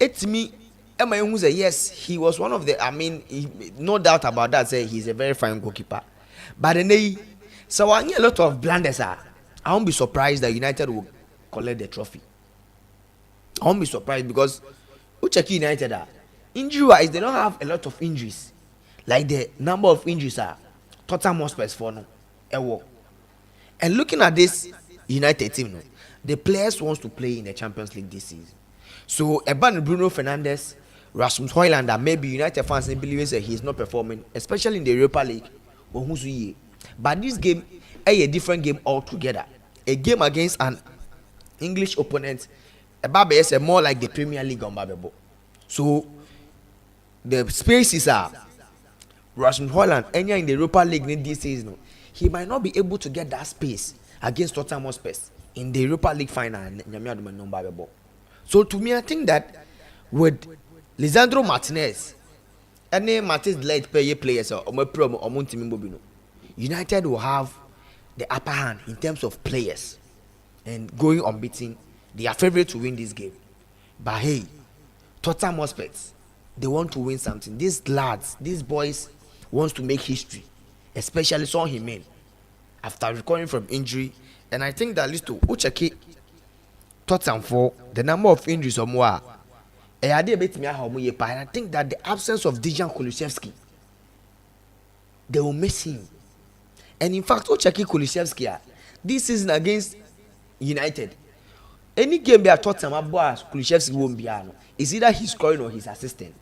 it's me. Emma who say yes, he was one of the. I mean, no doubt about that. Say he's a very fine goalkeeper. But then, so I need a lot of blunders. I won't be surprised that United will collect the trophy. I won't be surprised because Ucheki United are injury-wise, they don't have a lot of injuries. Like the number of injuries are Tottenham Hotspur for no. And looking at this United team, no, the players wants to play in the Champions League this season. So Eban Bruno Fernandes, Rasmus Højlund, and maybe United fans believe that he's not performing, especially in the Europa League. But this game is a different game altogether. A game against an English opponent. Ebabe is more like the Premier League on Babebo. So the spaces are Rasmus Højlund, and in the Europa League in this season, he might not be able to get that space against Tottenham Hotspur in the Europa League final. So to me, I think that with Lisandro Martinez, any Martinez led players or United will have the upper hand in terms of players and going unbeaten. They are favorite to win this game. But hey, Tottenham Hotspur, they want to win something. These lads, these boys wants to make history, especially Son Heung-min after recovering from injury. And I think that Listo Ucheki Tottenham for the number of injuries or more. And I think that the absence of Dejan Kulusevski, they will miss him. And in fact, Ucheki Kulusevski this season against United, any game they are Tottenham, Kulusevski won't be on. It's either he's scoring or his assistant.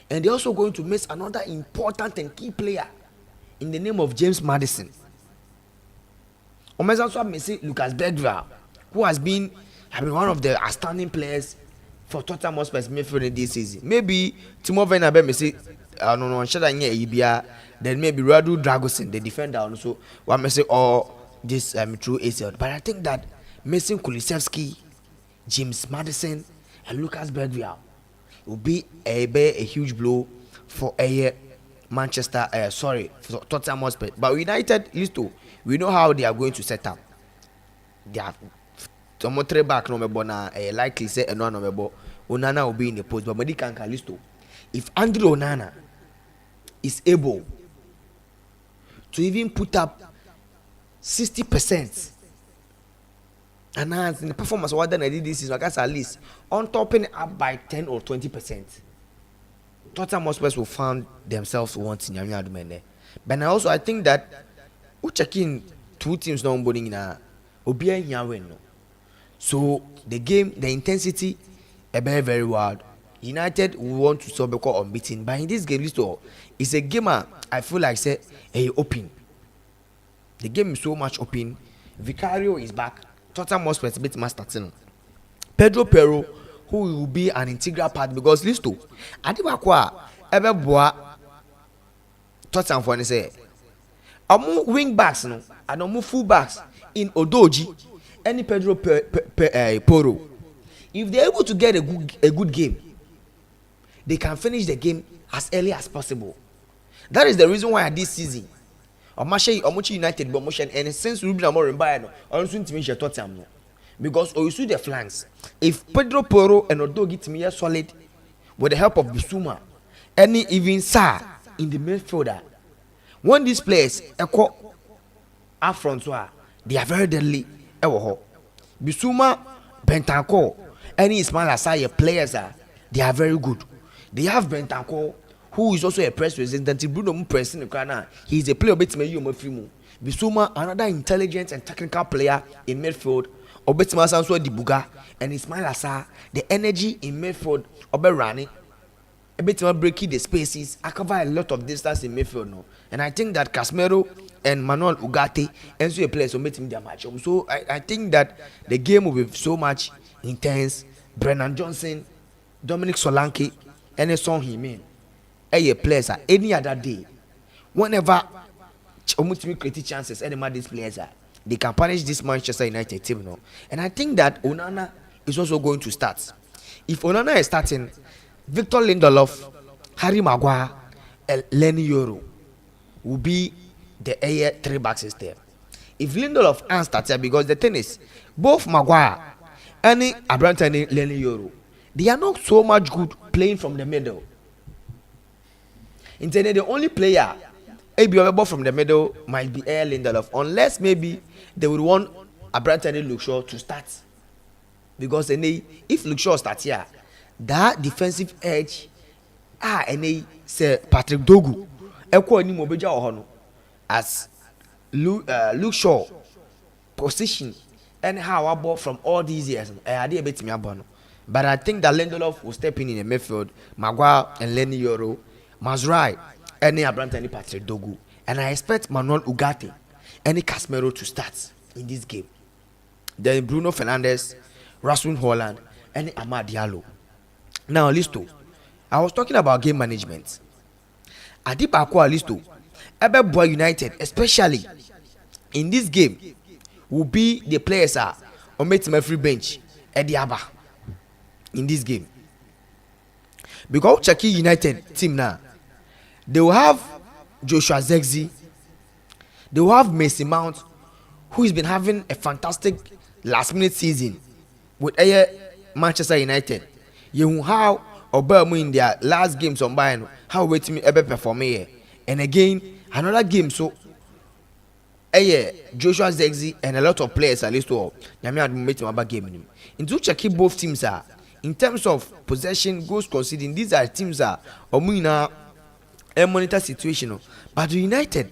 And they're also going to miss another important and key player in the name of James Maddison. Also missing Lucas Bergvall, who has been one of the outstanding players for Tottenham Hotspur's midfield this season. Maybe Timo Werner may say, I don't know, then maybe Radu Dragosin, the defender, also one may say, or this true ACL. But I think that missing Kulusevski, James Maddison, and Lucas Bergvall will be a huge blow for Manchester. For Tottenham Hotspur. But United used to. We know how they are going to set up. They have Tomotre back no me likely say Onana will be in the post. But Medi can Calisto. If Andrew Onana is able to even put up 60%. And in the performance what done I did this season, I guess at least on topping up by 10 or 20%. Tottenham Hotspur will find themselves wanting Yami. But also I think that we checking two teams now boarding in a Obia Yawen. So the game, the intensity, very very wild. United will want to solve because unbeaten. But in this game, it's a game I feel like say open. The game is so much open. Vicario is back. Tottenham Hotspur is a bit master. Pedro Pero, who will be an integral part because Listo, Adibakwa, Ebeboa, Tottenham for say, amu wing backs no, and amu full backs in Odoji, any Pedro Poro. If they're able to get a good game, they can finish the game as early as possible. That is the reason why this season, Omuchi United promotion and since Ruben Amorim buy no, on soon to finish Tottenham no, because or you see the flanks. If Pedro Porro and Odo get me a solid with the help of Bissouma, any even Sa in the midfielder, when these players echo up front, they are very deadly. Bissouma, Bentancur, any Ismail Assaya players they are very good. They have Bentancur, who is also a press resistant. Bruno press in the corner. He is a player bit me you Mafimu. Bissouma, another intelligent and technical player in midfield. Obetima Sanso Dibuga and Ismail Assar, the energy in midfield. Oberani, Obetima breaking the spaces. I cover a lot of distance in midfield now, and I think that Casemiro and Manuel Ugarte and so players will make him their match. So I think that the game will be so much intense. Brennan Johnson, Dominic Solanke, and a song he mean. A players any other day, whenever Omutimi create chances, any of these players they can punish this Manchester United team now. And I think that Onana is also going to start. If Onana is starting, Victor Lindelof, Harry Maguire, and Lenny Yoro will be the air 3-back system. If Lindelof and starts, because the thing is, both Maguire and Abraham and Lenny Yoro, they are not so much good playing from the middle. Instead, the only player available from the middle might be Air Lindelof, unless maybe they would want Abraham and Luke Shaw to start. Because if Luke Shaw starts here, that defensive edge, say Patrick Dogu, as Luke Shaw position and how I bought from all these years. But I think that Lindelof will step in the midfield, Maguire and Lenny Yoro, Mazrai, any Abraham and Patrick Dogu, and I expect Manuel Ugarte, any Casemiro to start in this game. Then Bruno Fernandes, Rasmus Hojlund, and Amad Diallo. Now, Listo, I was talking about game management. Adipakwa Listo, Ebeboa United, especially in this game, will be the players on my free bench at the Abba in this game. Because Chucky United team now, they will have Joshua Zexi, they will have Mason Mount, who has been having a fantastic last-minute season with Manchester United. You will have Obama in their last games on Bayern, how waiting me ever perform here. And again, another game, so Joshua Zexi and a lot of players are listed up. Game. Into checking both teams are in terms of possession, goals conceding. These are teams are a monitor situation. But the United,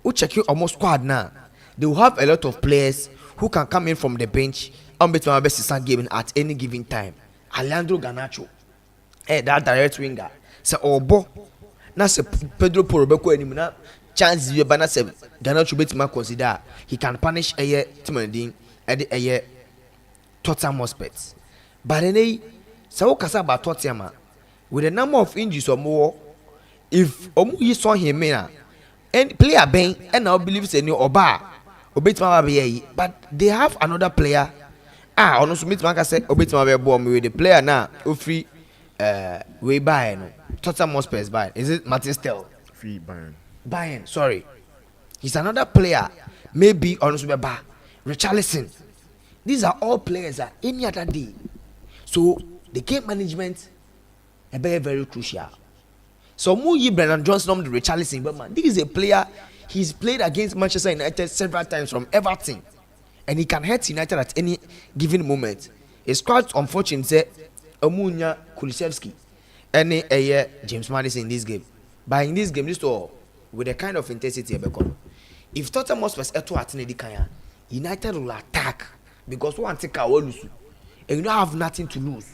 who check you almost squad now, they will have a lot of players who can come in from the bench and bet my best game at any given time. Alejandro Garnacho, that direct winger. So Obo, na se Pedro Porobeko anymore. Chance you bana se Garnacho bet my consider he can punish a Timothy at the Tottenham Hotspur. But then so kasa about Tottenham with the number of injuries or more. If you saw him and player Ben and I believe say new Oba Obetma, but they have another player. Also meet Maka said Obetma bomb with the player now free way by Tottenham Hotspur by. Is it Martin Stell? Free Bayern, sorry. He's another player. Maybe also by Richarlison. These are all players any other day. So the game management is very, very crucial. So Muyi Brennan Johnson the Richarlison, but man, this is a player. He's played against Manchester United several times from Everton, and he can hurt United at any given moment. It's quite unfortunate that Omunya Kulusevski and James Maddison in this game. But in this game, this all with a kind of intensity, if Tottenham was at Kanya, United will attack because one take our lose, and you don't have nothing to lose.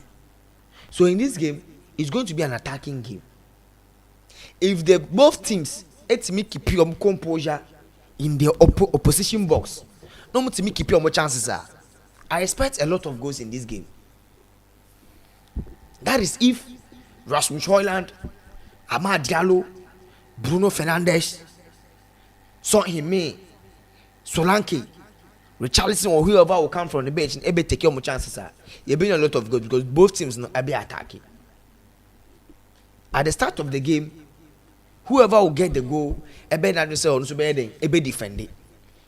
So in this game, it's going to be an attacking game. If the both teams keep your composure in the opposition box, no to keep your chances I expect a lot of goals in this game. That is if Rasmus Hojlund, Amad Diallo, Bruno Fernandes, Son Heung-min, Solanke, Richarlison or whoever will come from the bench and able take your chances you're bring a lot of goals because both teams are attacking. At the start of the game, whoever will get the goal, ebe defend it.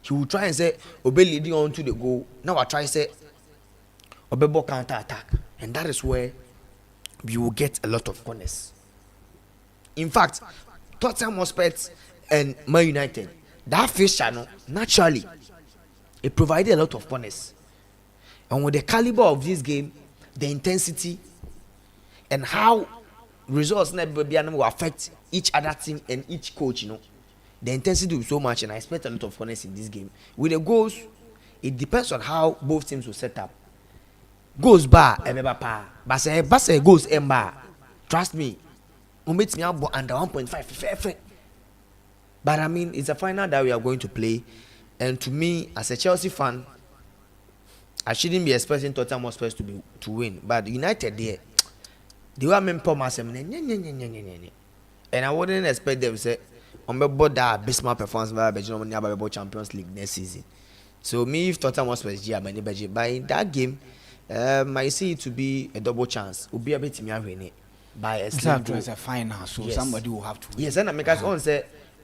He will try and say, obey leading on to the goal. Now I try to say, Obebo counter attack, and that is where you will get a lot of corners. In fact, Tottenham Hotspur and Man United, that face channel naturally it provided a lot of corners, and with the caliber of this game, the intensity, and how results will affect each other team and each coach, the intensity will be so much, and I expect a lot of corners in this game. With the goals, it depends on how both teams will set up. Goals bar, but say goals bar. Trust me, me under 1.5. But I mean, it's a final that we are going to play, and to me, as a Chelsea fan, I shouldn't be expecting Tottenham Hotspur to win. But United there, they were meant to pass them, and I wouldn't expect them to say, "I'm about that abysmal performance by Champions League next season." So me, if Tottenham Hotspur is but in that game, I see it to be a double chance. Will be a bit me by a slim goal. It's a final, so somebody will have to win. Yes, and I make us on say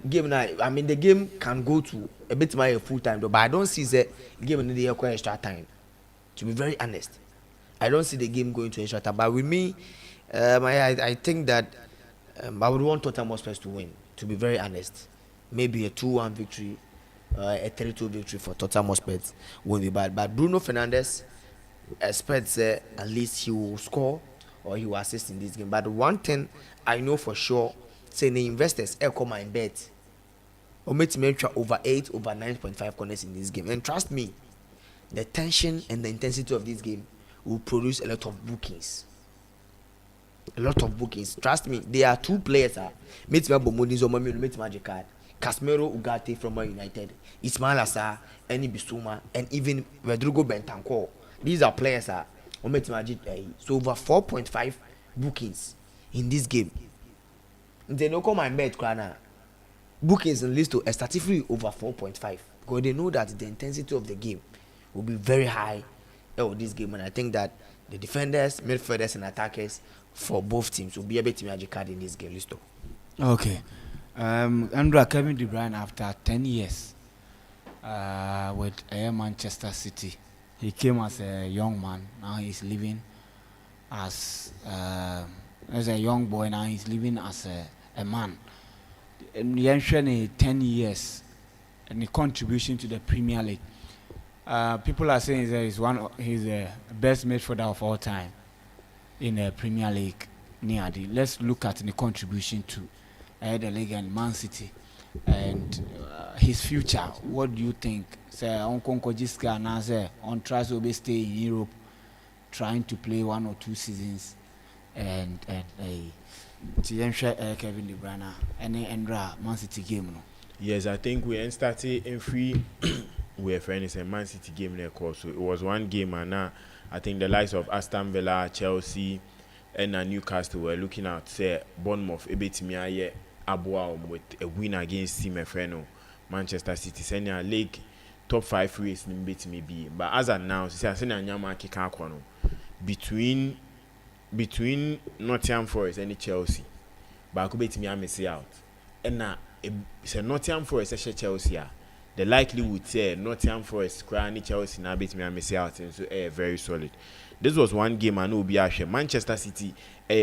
game now. I mean, the game can go to a bit more full time, though, but I don't see the game in the extra time. To be very honest, I don't see the game going to extra time. But with me, I think that I would want Tottenham Hotspur to win. To be very honest, maybe a 2-1 victory, a 3-2 victory for Tottenham Hotspur won't be bad. But Bruno Fernandes expects at least he will score or he will assist in this game. But one thing I know for sure, say the investors come and bet or make over 8 over 9.5 corners in this game. And trust me, the tension and the intensity of this game will produce a lot of bookings. A lot of bookings. Trust me, there are two players. Casemiro Ugarte from Man United, Ismail Assar, Eni Bissouma, and even Rodrigo Bentancur. These are players. So over 4.5 bookings in this game. They don't come and bet bookings and list to a statistically over 4.5 because they know that the intensity of the game will be very high in this game, and I think that the defenders, midfielders, and attackers for both teams will be able to magic card in this game. Listo. Okay. Andrew Kevin De Bruyne, after 10 years with Manchester City, he came as a young man. Now he's living as a young boy. Now he's living as a man. And he had 10 years and the contribution to the Premier League. People are saying that he's the best midfielder of all time in the Premier League. Let's look at the contribution to the league and Man City and his future. What do you think? Say Uncle Kojiska now say on tries to stay in Europe, trying to play 1 or 2 seasons, and Kevin De Bruyne and Endra Man City game. No? Yes, I think we started in free. We are friends a Man City game there, course. So it was one game, and now I think the likes of Aston Villa, Chelsea, and Newcastle were looking at say Bournemouth a bit me with a win against Team Efreno, Manchester City. Senior league top 5 race in bit maybe, but as announced, I seen a nyama kika kono between Nottingham Forest and Chelsea, but I could bet me I miss out. And now it's a Nottingham Forest and Chelsea. The likelihood say Nottingham Forest crying Chelsea now bet me I miss out, and so very solid. This was one game I know be actually Manchester City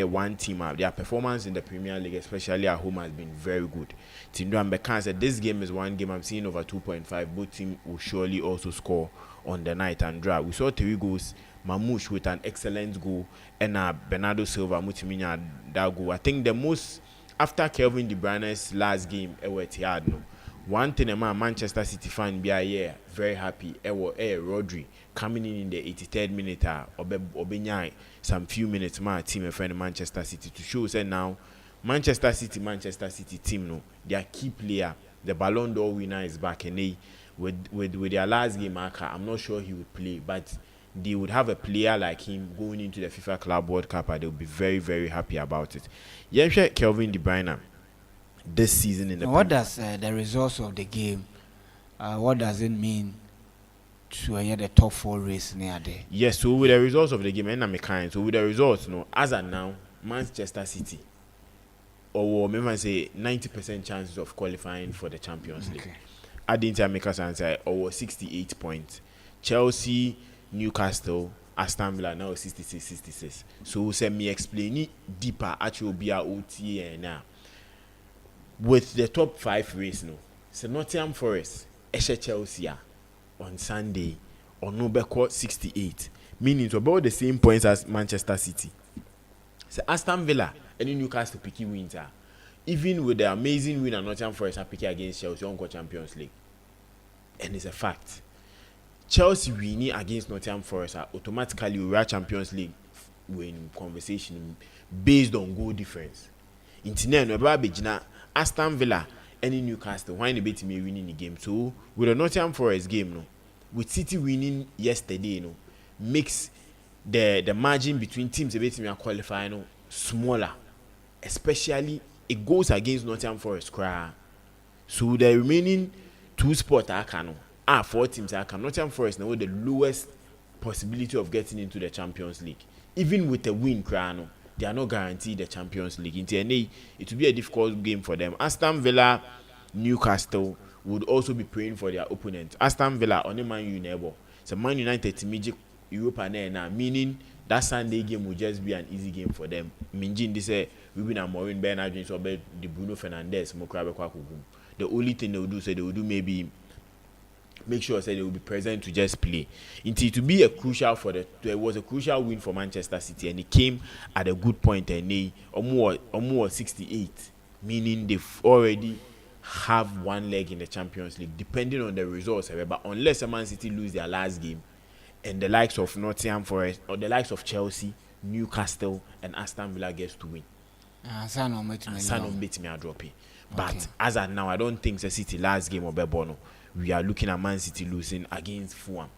one team up. Their performance in the Premier League, especially at home, has been very good. Team Duan said this game is one game I'm seeing over 2.5. Both teams will surely also score on the night and draw. We saw 3 goals. Mamouche with an excellent goal, and Bernardo Silva Mutiminya that goal. I think the most after Kevin De Bruyne's last game no. One thing about Manchester City fan be very happy. Rodri coming in the 83rd minute Obenyai some few minutes my team and friend Manchester City to show say now Manchester City team no their key player, the Ballon d'Or winner, is back, and with their last game I'm not sure he would play, but they would have a player like him going into the FIFA Club World Cup and they'll be very, very happy about it. Kelvin De Bruyne this season in the what does the results of the game what does it mean to the top 4 race near there? Yes, so with the results of the game and so with the results as of now Manchester City or maybe say 90% chances of qualifying for the Champions League. I didn't make us answer or 68 points. Chelsea, Newcastle Aston Villa now 66. So say me explain it deeper actually be a OTA now. With the top 5 race no. So Nottingham Forest, Chelsea on Sunday on Nobel 68. Meaning it's about the same points as Manchester City. So Aston Villa and Newcastle picking wins are. Even with the amazing win at Nottingham Forest are picking against Chelsea on Champions League. And it's a fact. Chelsea winning against Nottingham Forest are automatically we are Champions League win conversation based on goal difference. Internet no Aston Villa and Newcastle why they beat me winning the game. So with the Nottingham Forest game no, with City winning yesterday no, makes the margin between teams a bit me qualifying no smaller, especially it goes against Nottingham Forest cry. So the remaining 2 spots are can 4 teams are can. Nottingham Forest now the lowest possibility of getting into the Champions League. Even with a win cry no, they are not guaranteed the Champions League. In TNA, it will be a difficult game for them. Aston Villa, Newcastle would also be praying for their opponent. Aston Villa on the Man U neighbor. So Man United to major Europa now, meaning that Sunday game will just be an easy game for them. Minjin this we win a Maureen Bernard James or the Bruno Fernandes the only thing they will do they will do maybe make sure they will be present to just play. Until to be a crucial for there was a crucial win for Manchester City and it came at a good point and they almost 68, meaning they've already have one leg in the Champions League depending on the results. But unless Man City lose their last game and the likes of Nottingham Forest or the likes of Chelsea, Newcastle and Aston Villa gets to win. Sanon beat me a dropping. But as of now, I don't think the City last game of Bebono. We are looking at Man City losing against Fulham.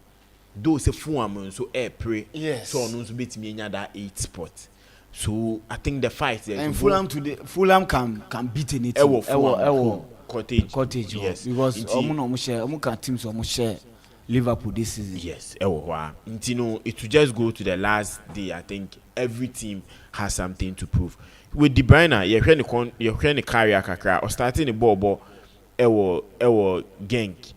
Though say Fulham so pray. Yes. So no to beat me that 8 spot. So I think the fight there. And Fulham today, Fulham can beat anything. Cottage. Yes. Because omu can teams share Liverpool this season. Yes. It will just go to the last day. I think every team has something to prove. With De Bruyne, you're trying to carry a kakra or starting the ball. Ewo Genk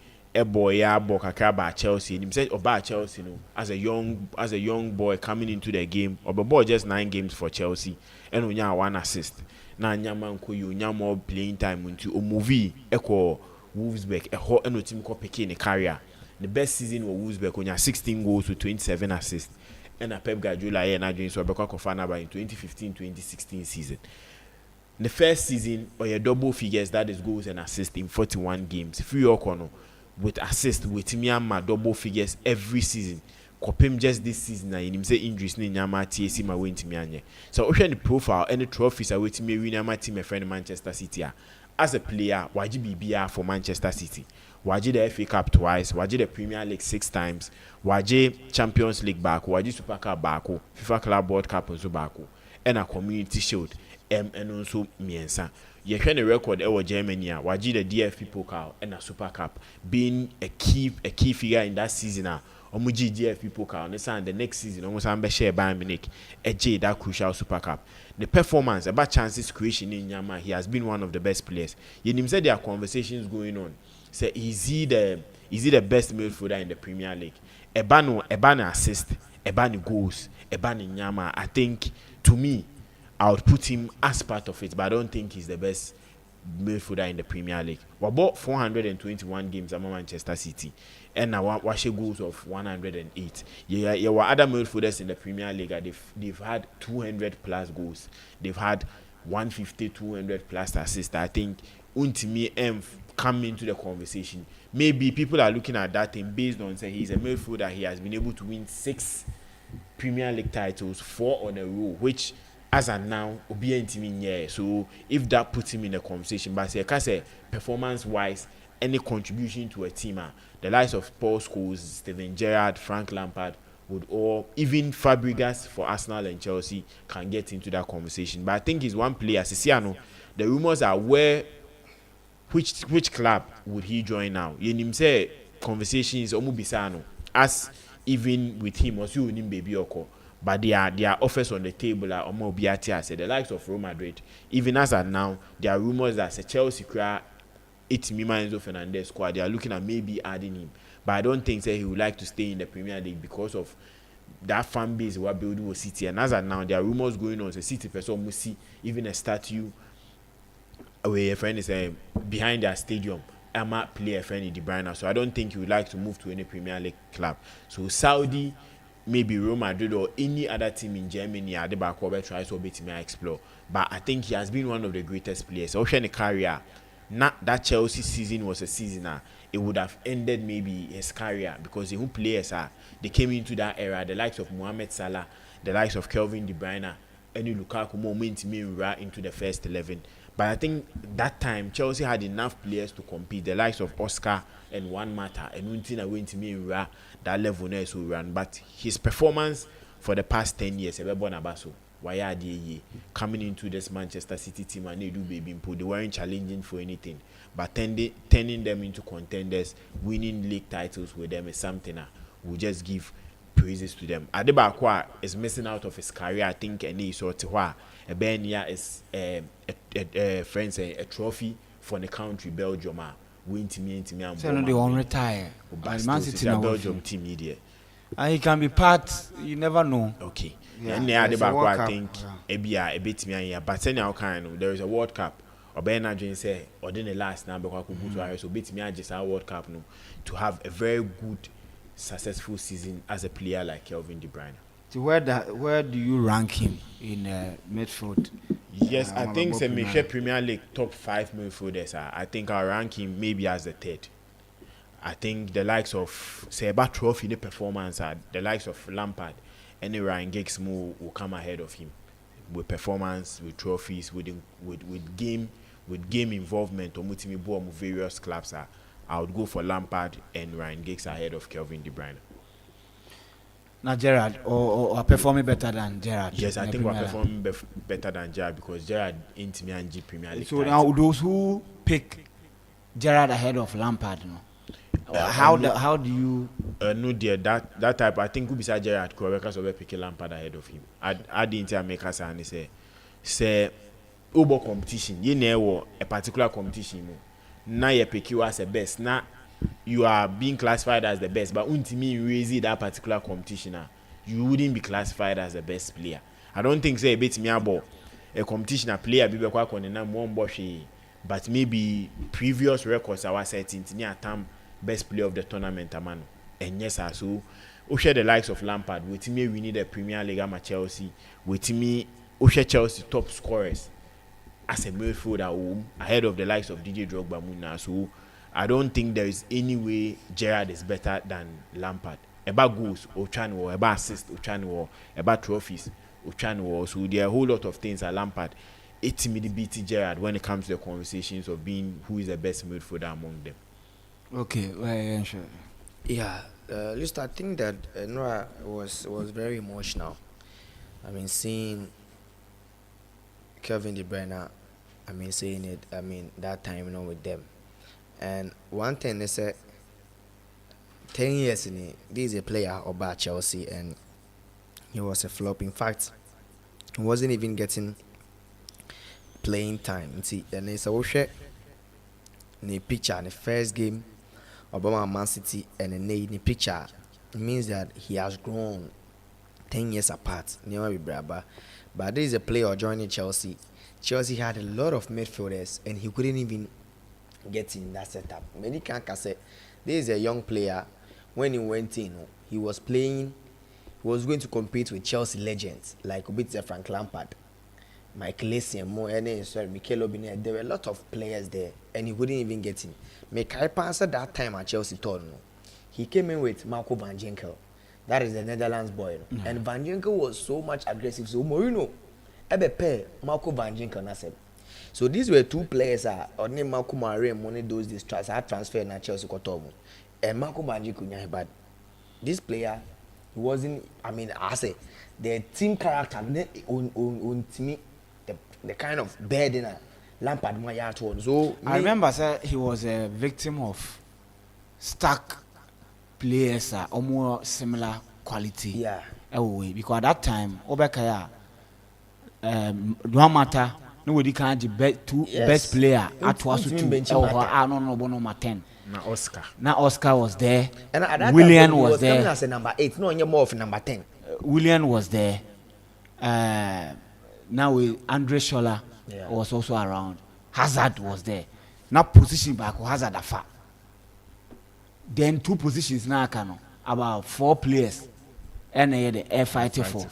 boy ya bo kakra ba Chelsea him said oba Chelsea no as a young boy coming into the game oba just 9 games for Chelsea and onya 1 assist na nyama nko you nya more playing time into o movie eko Wolfsburg ho eno team ko pick ne career the best season for Wolfsburg onya 16 goals with 27 assists and a Pep Guardiola here na join so obekwa kofana ba in 2015-2016 season. The first season, or your double figures, that is goals and assists in 41 games. Free your corner with assist with Myanmar double figures every season. Kopim just this season, na him say injuries ni Myanmar TSC ma win Myanmar. So ocean the profile any trophies are waiting me win my team friend Manchester City. As a player, waji BBR for Manchester City. Waji the FA Cup twice, waji the Premier League 6 times, waji Champions League back, waji Super Cup back, FIFA Club World Cup and so back, and a Community Shield. And also miensa. You can a record Germany waji the DFB Pokal and a Super Cup being a key figure in that season. Omuji DFB Pokal. The next season almost share Bayern Munich. That crucial Super Cup. The performance about chances creation in Yama. He has been one of the best players. You said there are conversations going on. Say is he the best midfielder in the Premier League? Ebano assist, Ebano goals, Ebano Yama. I think to me, I would put him as part of it, but I don't think he's the best midfielder in the Premier League. We bought 421 games at Manchester City, and now watch goals of 108. Yeah, were other midfielders in the Premier League. They've had 200 plus goals. They've had 150, 200 plus assists. I think Untimi M come into the conversation. Maybe people are looking at that thing based on say he's a midfielder. He has been able to win 6 Premier League titles, 4 on a row, which as and now, so if that puts him in the conversation, but say performance wise, any contribution to a team, the likes of Paul Scholes, Steven Gerrard, Frank Lampard would all, even Fabregas for Arsenal and Chelsea can get into that conversation. But I think he's one player. Sisiano, the rumors are which club would he join now? You say conversations Omubisano, as even with him or you baby Oko. But there are offers on the table like Omo Biatia said the likes of Real Madrid. Even as of now, there are rumors that Chelsea cry Enzo Fernandez squad. They are looking at maybe adding him. But I don't think he would like to stay in the Premier League because of that fan base were building was City, and as of now there are rumors going on. The City person must see even a statue where a friend is behind their stadium. I might play a friend in De Bruyne, so I don't think he would like to move to any Premier League club. So Saudi, maybe Real Madrid or any other team in Germany, are the back over tries to beat me explore. But I think he has been one of the greatest players. Ocean career, not that Chelsea season was a season. It would have ended maybe his career because the who players they came into that era, the likes of Mohamed Salah, the likes of Kevin De Bruyne, any Lukaku moment into the first 11. But I think that time Chelsea had enough players to compete, the likes of Oscar and Juan Mata, and Untina went to me that level now so run. But his performance for the past 10 years, coming into this Manchester City team and they do baby input, they weren't challenging for anything. But turning them into contenders, winning league titles with them is something we'll just give praises to them. Adebakwa is missing out of his career, I think, and he saw a Benia is friends a trophy for the country Belgium. Win to me and so they won't retire. Man City Belgium team media. And he can be part, you never know. Okay. Yeah, and Adebakwa I think a bit me but anyhow kind there is a World Cup. Obena Jane say or then the last now because so beat me just our World Cup no to have a very good successful season as a player like Kevin De Bruyne. So where do you rank him in midfield? Yes, I think the Premier League top 5 midfielders. I think I'll rank him maybe as the 3rd. I think the likes of Seba Trophy the performance the likes of Lampard and Ryan Giggs will come ahead of him with performance, with trophies, with game involvement or various clubs. I would go for Lampard and Ryan Giggs ahead of Kevin De Bruyne. Now Gerrard or performing better than Gerrard? Yes, I think we're performing better than Gerrard because Gerrard ain't me and G Premier League. So now those who pick Gerrard ahead of Lampard, how do you? No, dear, that type. I think who beside Gerrard, because of picking Lampard ahead of him. I didn't make us and say, over competition. You know a particular competition. Now you pick you as the best. Now you are being classified as the best, but until me raise that particular competition, you wouldn't be classified as the best player. I don't think say beat me about a competition a player be quite on one but maybe previous records I was setting near time best player of the tournament man. And yes, so we share the likes of Lampard with me we need a Premier League at Chelsea with me we share Chelsea top scorers as a midfielder ahead of the likes of DJ Drogba Muna. So I don't think there is any way Gerrard is better than Lampard. About goals, Ochano, about assists, Ochano, about trophies, Ochano. So there are a whole lot of things at Lampard. It's me beat Gerrard when it comes to the conversations of being who is the best midfielder among them. Okay, well, sure. Yeah, List, I think that Noah was very emotional. I mean, seeing Kevin De Bruyne, I mean, saying it, I mean, that time, with them. And one thing they said, 10 years in it, this is a player about Chelsea, and he was a flop. In fact, he wasn't even getting playing time. See, and it's a share in the picture in the first game about Man City, and in the picture, it means that he has grown 10 years apart. But this is a player joining Chelsea. Chelsea had a lot of midfielders, and he couldn't even get in that setup. Many can't say this is a young player. When he went in, he was playing. He was going to compete with Chelsea legends like Frank Lampard, Michael Essien, Mikel Obinet. There were a lot of players there, and he wouldn't even get in. Mikel Panzer that time at Chelsea told he came in with Marco Van Ginkel. That is the Netherlands boy, and Van Ginkel was so much aggressive. So Mourinho, Marco Van Ginkel, so these were two players or name Marco Mare money those this transfer in Chelsea Kotomo. And Marco Van Ginkel, but this player he wasn't, I mean, I say the team character on me the kind of burden Lampard so I remember sir, he was a victim of stuck players almost similar quality. Yeah. Because at that time, Obekaya don't matter. Nobody can best player at was number 10. Now Oscar was there. And at that William time, was there. Coming as a number 8. No, you're more of number 10. William was there. Now with Andre Scholler was also around. Hazard was there. Now position back Hazard afa. Then 2 positions now can about 4 players. And the air fighting for.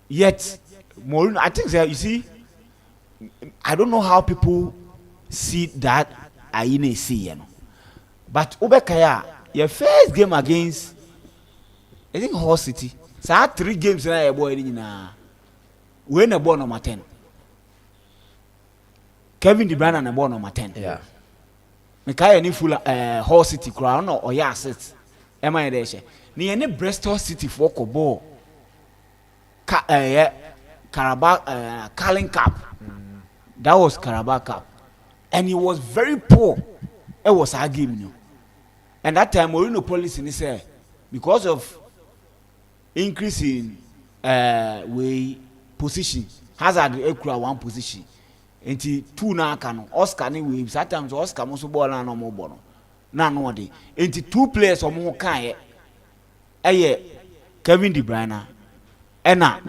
Yet Mourinho, I think that you see, I don't know how people see that I see, you know. But Obekaya, your first game against I think Hull City. So I had 3 games na a boy na when a ball number 10. Kevin De Bruyne na ball number 10. Yeah. Mikaya ni full Hull City crowd no or ya assist. Am I there? Ni any Bristol City for ko ball. Carabao Carling Cup. That was Carabao Cup. And he was very poor. It was our game, you know. And that time Mourinho policy ni say because of increase in way position Hazard ekura 1 position enti 2 na aka no Oscar ni we sometimes Oscar mo so ball na no mo ball na no de enti 2 players omo ho kan ye Kevin De Bruyne ena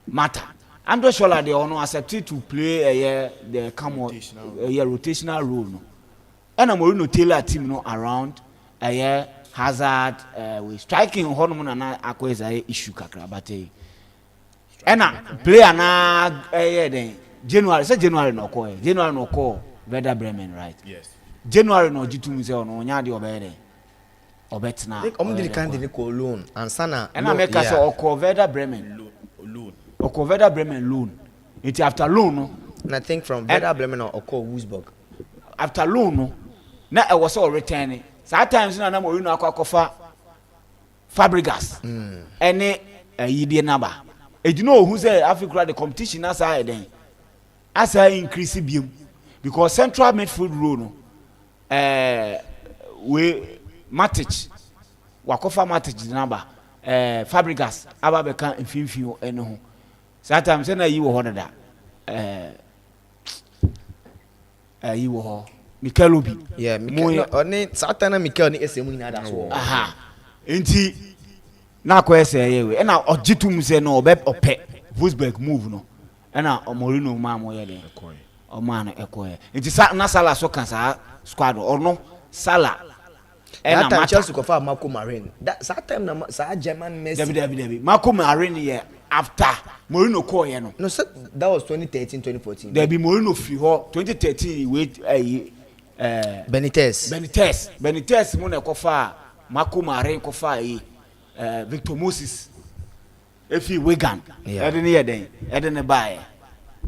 Mata Andre Scholler they ono accepted to play the rotational role no ena Mourinho tailor team no around Hazard we striking honum na akweza issue kakra but ena player na then January no call Werder Bremen, right? Yes. January no jitu say ono nya de obere obetna Omdi kan de ko loan and sana ena make us oko Werder Bremen Loan. Oko Werder Bremen loan it after loan no and I think from Werder Bremen or Oko Wolfsburg after loan no na e was all returning sometimes na Mourinho akwakofa Fabregas ene yidie number e do know who say Africa the competition aside then as I increase biom because central midfield role no we Matic wakofa Matic number Fabregas aba beka mfimfio ene ho sometimes na yi wo ho dada yi wo ho Mikel Obi. Yeah, Mikel. Oni Satana Mikel ni esemu ni ada so. Aha. Enti na ko ese yewe. E na ogitum se no ope Wolfsburg move no. E na Mourinho ma mo ye den. O ma no ekoye. Enti na Salah so kan sa squad or no Salah. E na Mata Chelsea ko fa Marco Marin. That time na sa German Messi. David. Marco Marin ye after Mourinho call ye no. No, that was 2013 2014. There be Mourinho free ho 2013 wait Benitez mo na kofa Marco Marin kofa Victor Moses efi Wigan edene ye den edene bae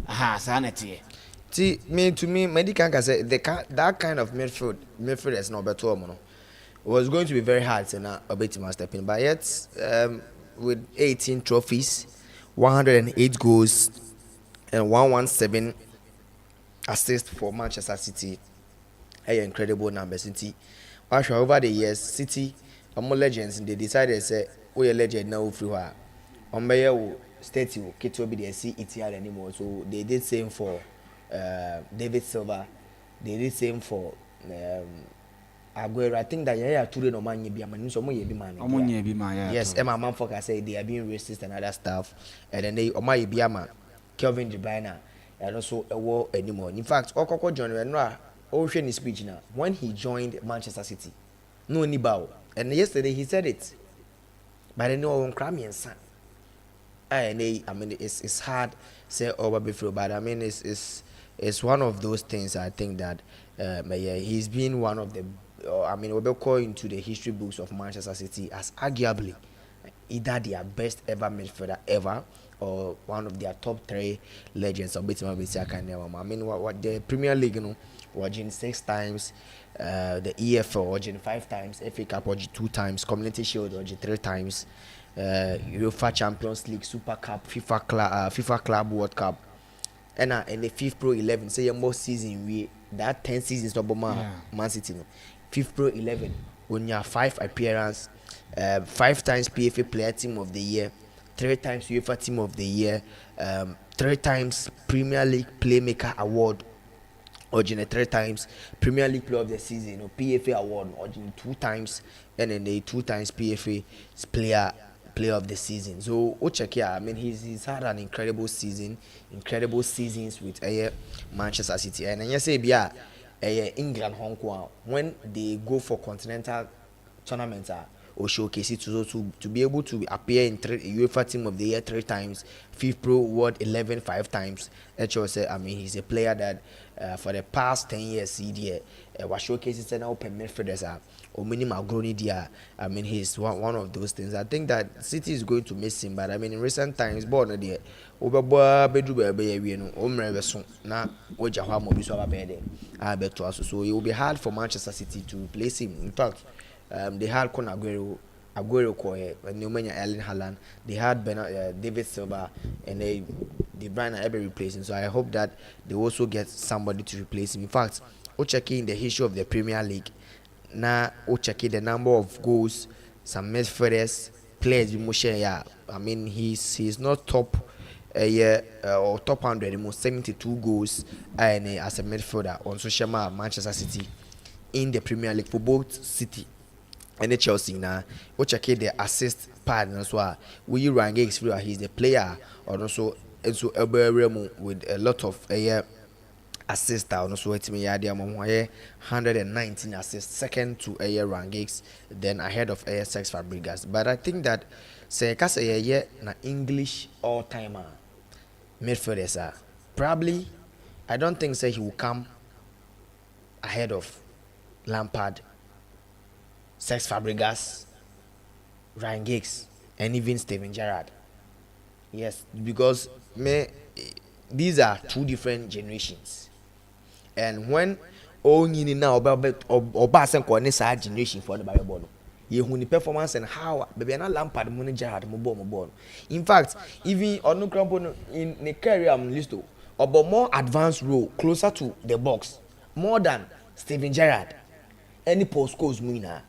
aha sanete to me medical can say that kind of midfield is not better no. It was going to be very hard to now Obetima step in, but yet with 18 trophies 108 goals and 117 assists for Manchester City. Incredible numbers. Over the years, City, legends, they decided say we a legend now free her. State Kito be the CETR anymore. So they did same for David Silva. They did same for Aguero. I think that Toure no man be man. So be man. Yes, Emma Manfoka say they are being racist and other stuff. And then they be man. Kevin De Bruyne and also a war anymore. In fact, Okoko John Renra. Ocean is speech now. When he joined Manchester City, no Nibao, and yesterday he said it. But I know on Crammy and son. I mean, it's hard say over before, but I mean, it's one of those things. I think that he's been one of the. We'll call into the history books of Manchester City as arguably either their best ever midfielder ever or one of their top 3 legends. I mean, what the Premier League, you know. Watching 6 times, the EFL watching 5 times, FA Cup watching 2 times, Community Shield watching 3 times, UEFA Champions League, Super Cup, FIFA Club World Cup, and the FIFA Pro 11. Say more season we that 10 seasons of Man City. FIFA Pro 11 when you have 5 appearance, 5 times PFA Player Team of the Year, 3 times UEFA Team of the Year, 3 times Premier League Playmaker Award. Origin 3 times Premier League Player of the Season, PFA Award, origin 2 times, and then the 2 times PFA Player player of the season. So check here. I mean, he's had an incredible seasons with Manchester City. And you say, yeah, England, Hong Kong, when they go for continental tournaments, or showcase it to be able to appear in UEFA Team of the Year 3 times, FIFPro World 11 5 times. I mean, he's a player that for the past 10 years, was showcases and open midfielders or minimum grown dia. I mean, he's one of those things. I think that City is going to miss him, but I mean, in recent times, born there, so it will be hard for Manchester City to replace him. In fact, they had Con Aguero Koye, and Neumania Erling Haaland. They had David Silva, and they Brian are ever replacing. So I hope that they also get somebody to replace him. In fact, checking the history of the Premier League, now checking the number of goals, some midfielders, players. I mean, he's not top or top 100 anymore. 72 goals as a midfielder on social media Manchester City in the Premier League for both City and the Chelsea. Now check the assist part as well. We rank he's the player or also with a lot of assists. Also it's me 119 assists, second to Ryan Giggs, then ahead of Cesc Fabregas. But I think that say na English all-timer midfielders probably I don't think say he will come ahead of Lampard, Cesc Fabregas, Ryan Giggs, and even Steven Gerrard. Yes, because these are two different generations. And when only now about generation for the Bible, you performance and how baby na Lampard money Gerrard mo. In fact, even on no in the career I'm list about more advanced role closer to the box more than Steven Gerrard. Any post goes winner.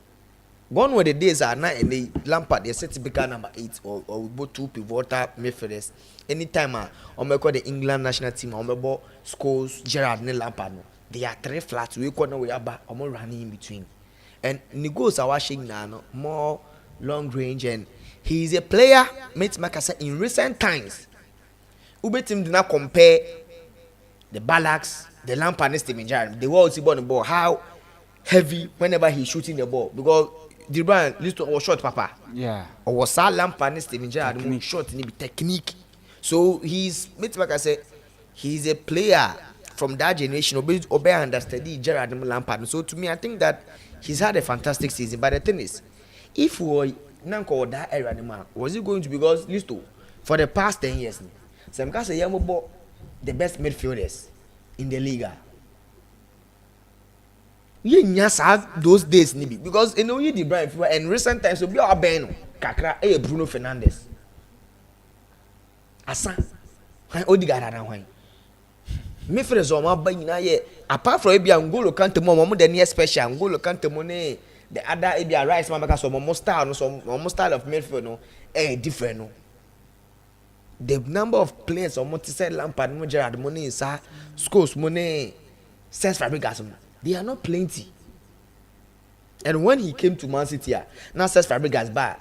Gone were the days are now in the Lampard, they set to become number 8 or both 2 pivotal midfielders. Anytime on the England national team, on scores Gerrard and Lampard. They are 3 flats. We can't know where I'm running in between. And Nigos are watching now more long range, and he is a player. Mate Makasa in recent times. Ube team did not compare the Ballads, the Lampard and Steven Gerrard. They were also on the ball. How heavy whenever he's shooting the ball, because the brand list was short, Papa. Yeah. Or was Lampard and Steven Gerrard short in the technique. So he's mate Makasa. He's a player from that generation. Obey understudy Gerrard and Lampard. So to me, I think that he's had a fantastic season. But the thing is, if we were Nanko that era, was it going to be, because Listo for the past 10 years, some guys say the best midfielders in the league. Those days, because you know you the Brian and recent times, so be our Ben Kakra, Bruno Fernandes, Asan, Odigara na wine. Midfielders are my buying apart from Ngolo Kante more than near special Ngolo Kante money. The other Abia Rice man because some more style of midfield no different no. The number of players on multi-side Lampard, Gerrard, money is scores money, Cesc Fabregas. They are not plenty. And when he came to Man City, now Cesc Fabregas by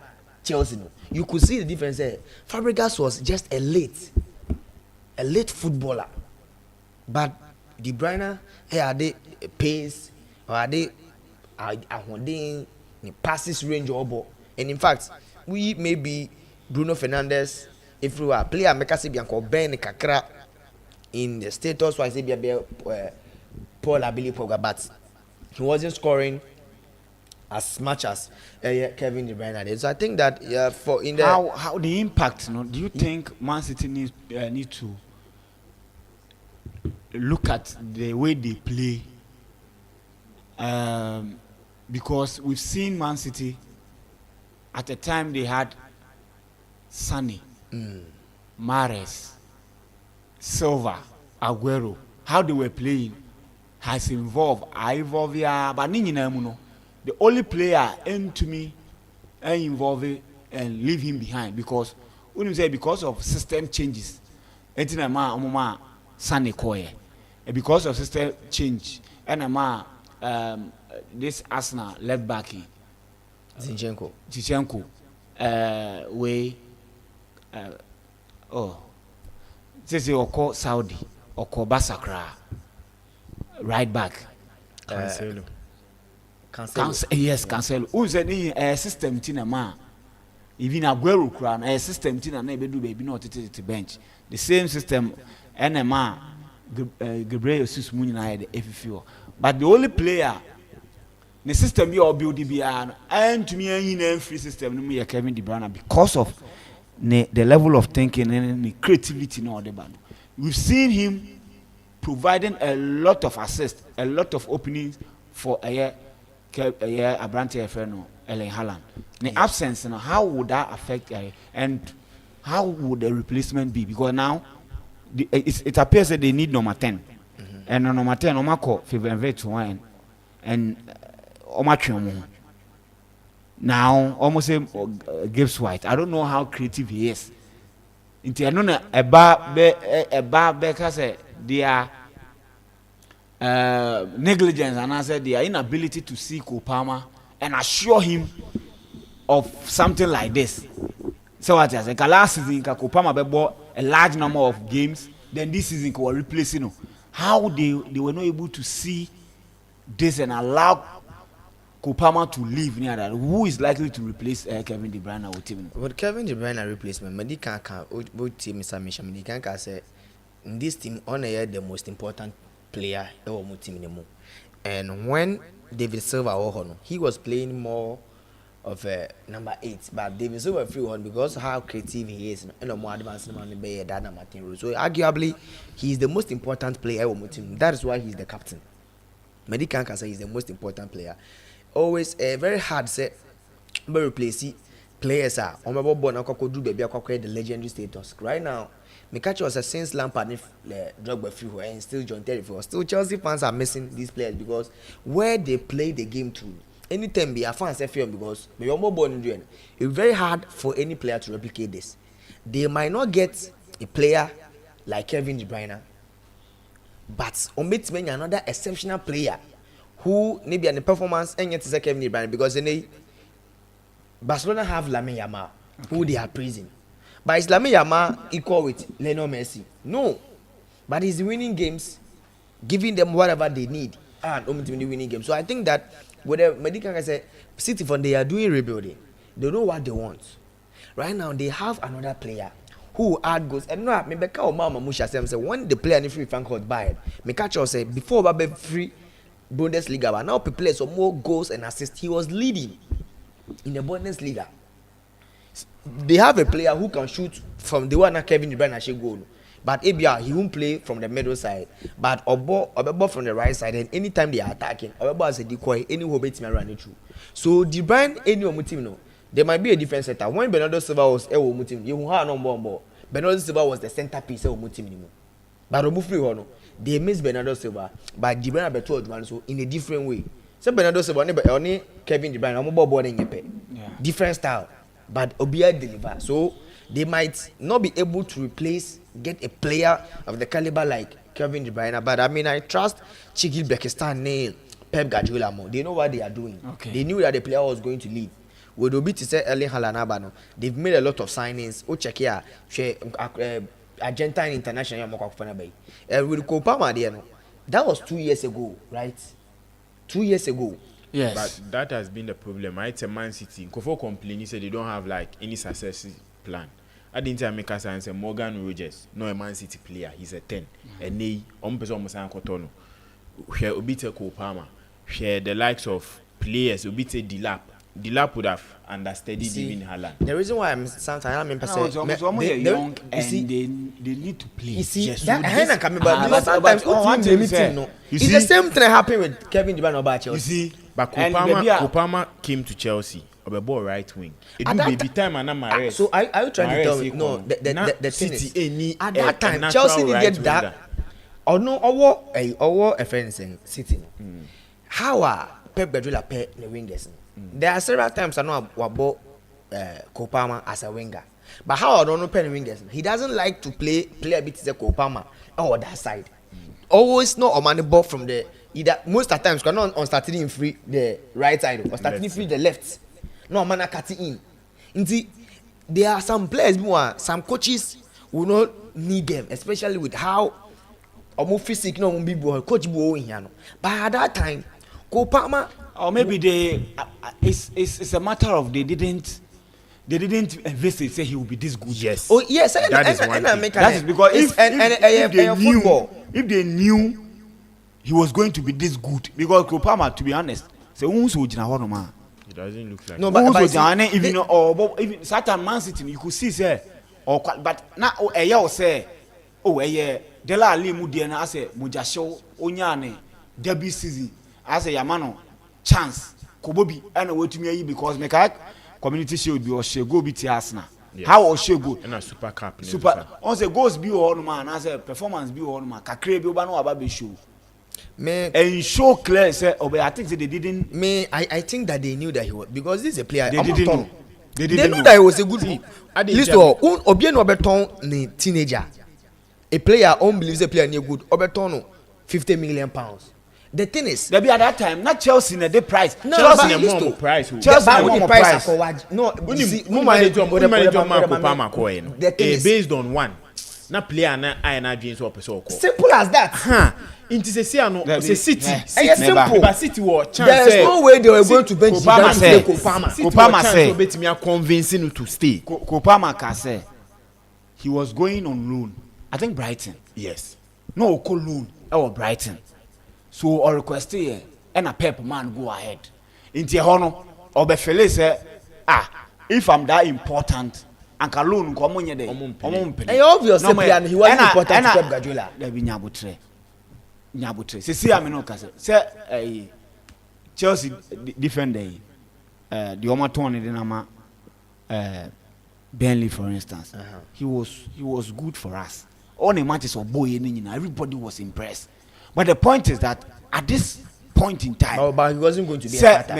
Chelsea, you could see the difference there. Fabregas was just a late footballer. But De Bruyne, are they pace or are they passes range or ball? And in fact, we maybe Bruno Fernandes, if we were player make us be Ben Kakra in the status wise be Paul Abili Pogba, but he wasn't scoring as much as Kevin De Bruyne did. So I think that for in the how the impact, do you think Man City need to look at the way they play, because we've seen Man City at the time they had Sonny, Mahrez, Silva, Aguero. How they were playing has evolved. But the only player to me involve and leave him behind, because when you say because of system changes, Sonny Koye. Because of system change, and this Arsenal left back Zinchenko, way this is Oko Saudi, Oko Basakra, right back. Cancelo. Yes, Cancelo. Who's a system tina ma? Even Aguero crown a system tina na do baby not to bench. The same system NMA Gabriel Jesus Munina the FFO. But the only player the system you build the and to me in free system no me Kevin De Bruyne because of the level of thinking and the creativity no the band. We've seen him providing a lot of assists, a lot of openings for a year Abrante Ferno, Ellen Haaland. The absence, how would that affect and how would the replacement be? Because now it appears that they need number 10. And on number 10, Omako Fivenve to wine and Omatrium. Now, almost Gibbs White. I don't know how creative he is. Into a bar because they are negligence and I said their inability to see Kopama and assure him of something like this. So what I said, last season Kopama bought a large number of games. Then this season we were replacing. How they were not able to see this and allow Kopama to leave near that. Who is likely to replace Kevin De Bruyne with him? With Kevin De Bruyne replacement, Medika both team Mr. Medika say in this team on the most important player and when David Silva he was playing more of a number 8, but David Silva free one because how creative he is and more advanced than that number 10. So arguably he is the most important player on the team. That is why he's the captain. Medika can say he's the most important player. Always very hard say but replace players are on my board now do baby the legendary status right now. Mikachi was a since Lampard Drogba free and still John Terry for still Chelsea fans are missing these players because where they play the game to anytime be a fans FM because we are more born in it's very hard for any player to replicate this. They might not get a player like Kevin De Bruyne, but omit many another exceptional player who maybe an performance and yet is a Kevin De Bruyne because they Barcelona have Lamine Yamal who they are praising. But is Lamine Yamal equal with Lionel Messi? No. But he's winning games, giving them whatever they need, and ultimately winning games. So I think that whatever Medical can say, City Fund, they are doing rebuilding. They know what they want. Right now, they have another player who add goals. And no, maybe Mama Musha say when the player in free Frankfurt buy, Mikacho say before Babe free Bundesliga, but now people play some more goals and assists. He was leading in the Bundesliga. They have a player who can shoot from the one that Kevin De Bruyne should goal. But ABR, he won't play from the middle side. But Obo from the right side. And anytime they are attacking, Obo as a decoy, any who beats me around it. So De Bruyne, any of team, no, there might be a different setup. When Bernardo Silva was a team, you have no more. Bernardo Silva was the centerpiece of team. But Obo free no, they miss Bernardo Silva. But De Bruyne told one so in a different way. So Bernardo Silva only Kevin De Bruyne, I'm more boarding different style. But Obia deliver. So they might not be able to get a player of the caliber like Kevin De Bruyne. But I mean, I trust Chiki Bekistan, Pep Guardiola more. They know what they are doing. Okay. They knew that the player was going to lead. With Obi to say Erling Haaland, they've made a lot of signings. Oh, check here, Argentine international. With Kopama, that was 2 years ago, right? 2 years ago. Yes. But that has been the problem. It's a Man City. Kofo complain, he said they don't have like any success plan. I didn't tell Mika and say Morgan Rogers, no a Man City player. He's a 10. And they almost Kotono. Share Obite Kopama. Share the likes of players, Obite Dilap. Dilap would have understudied even Haaland. The reason why I'm sometimes they're young and they need to play. You see, yes, that so coming back. Sometimes it's the same thing happened with Kevin De Bruyne about Chelsea. You see, but Kopama came to Chelsea. Obebo right wing. It will be time and I'm so are you trying to tell me? No, the thing is, at that time Chelsea needed that. Or no, or a friend saying City. How are Pep Guardiola pay the wingers? There are several times I know about Kopama as a winger. But how I don't know Penny Wingers? He doesn't like to play a bit as a Kopama or that side. Always not a money ball from the either most of the times on starting in free the right side or starting in free the left. No man cutting in. There are some players more, some coaches will not need them, especially with how almost physical no be coach here. But at that time, Kopama or maybe it's a matter of they didn't envisage say he will be this good. Yes. Oh yes, that is one thing. That is because if they knew he was going to be this good, because Kopama, to be honest, say It doesn't look like. No, but even or even certain Man City you could see say or but now say Dela Ali Mudiana as a Mujasho Onyane debut season as a Yamano chance Kobobi and away to me because make community should be or she go be Tiasna. How or she go and a super cup super on the goals be all man as a performance be all man Kakre be no about show. Me And show clear say I think they didn't I think that they knew that he was, because this is a player they didn't know. They knew that he was a good listen Obiano Obeton ni teenager. A player unbelieves a player near good Oberton 50 million pounds. The thing is, there be at that time not Chelsea in the price. No, Chelsea but more price. Chelsea the more price price. no, the thing is based on one. Na player na I na dreams or person. Simple as that. Into the Siano, it's a city. It's simple. But City war chance. There's no way they were going to bench Kopama say bet me convincing you to stay. Kopama say he was going on loan. I think Brighton. Yes. No, call loan. Or Brighton. So or request here and a Pep man go ahead. Into hono or be fele say if I'm that important and can loan come on there. And obviously player he wasn't important to Pep Guardiola. There be Nyabutre. See am no kase. Say Chelsea defender the Omaton in nama Burnley for instance. He was good for us. All the matches of boy everybody was impressed. But the point is that at this point in time, but he wasn't going to be a starter.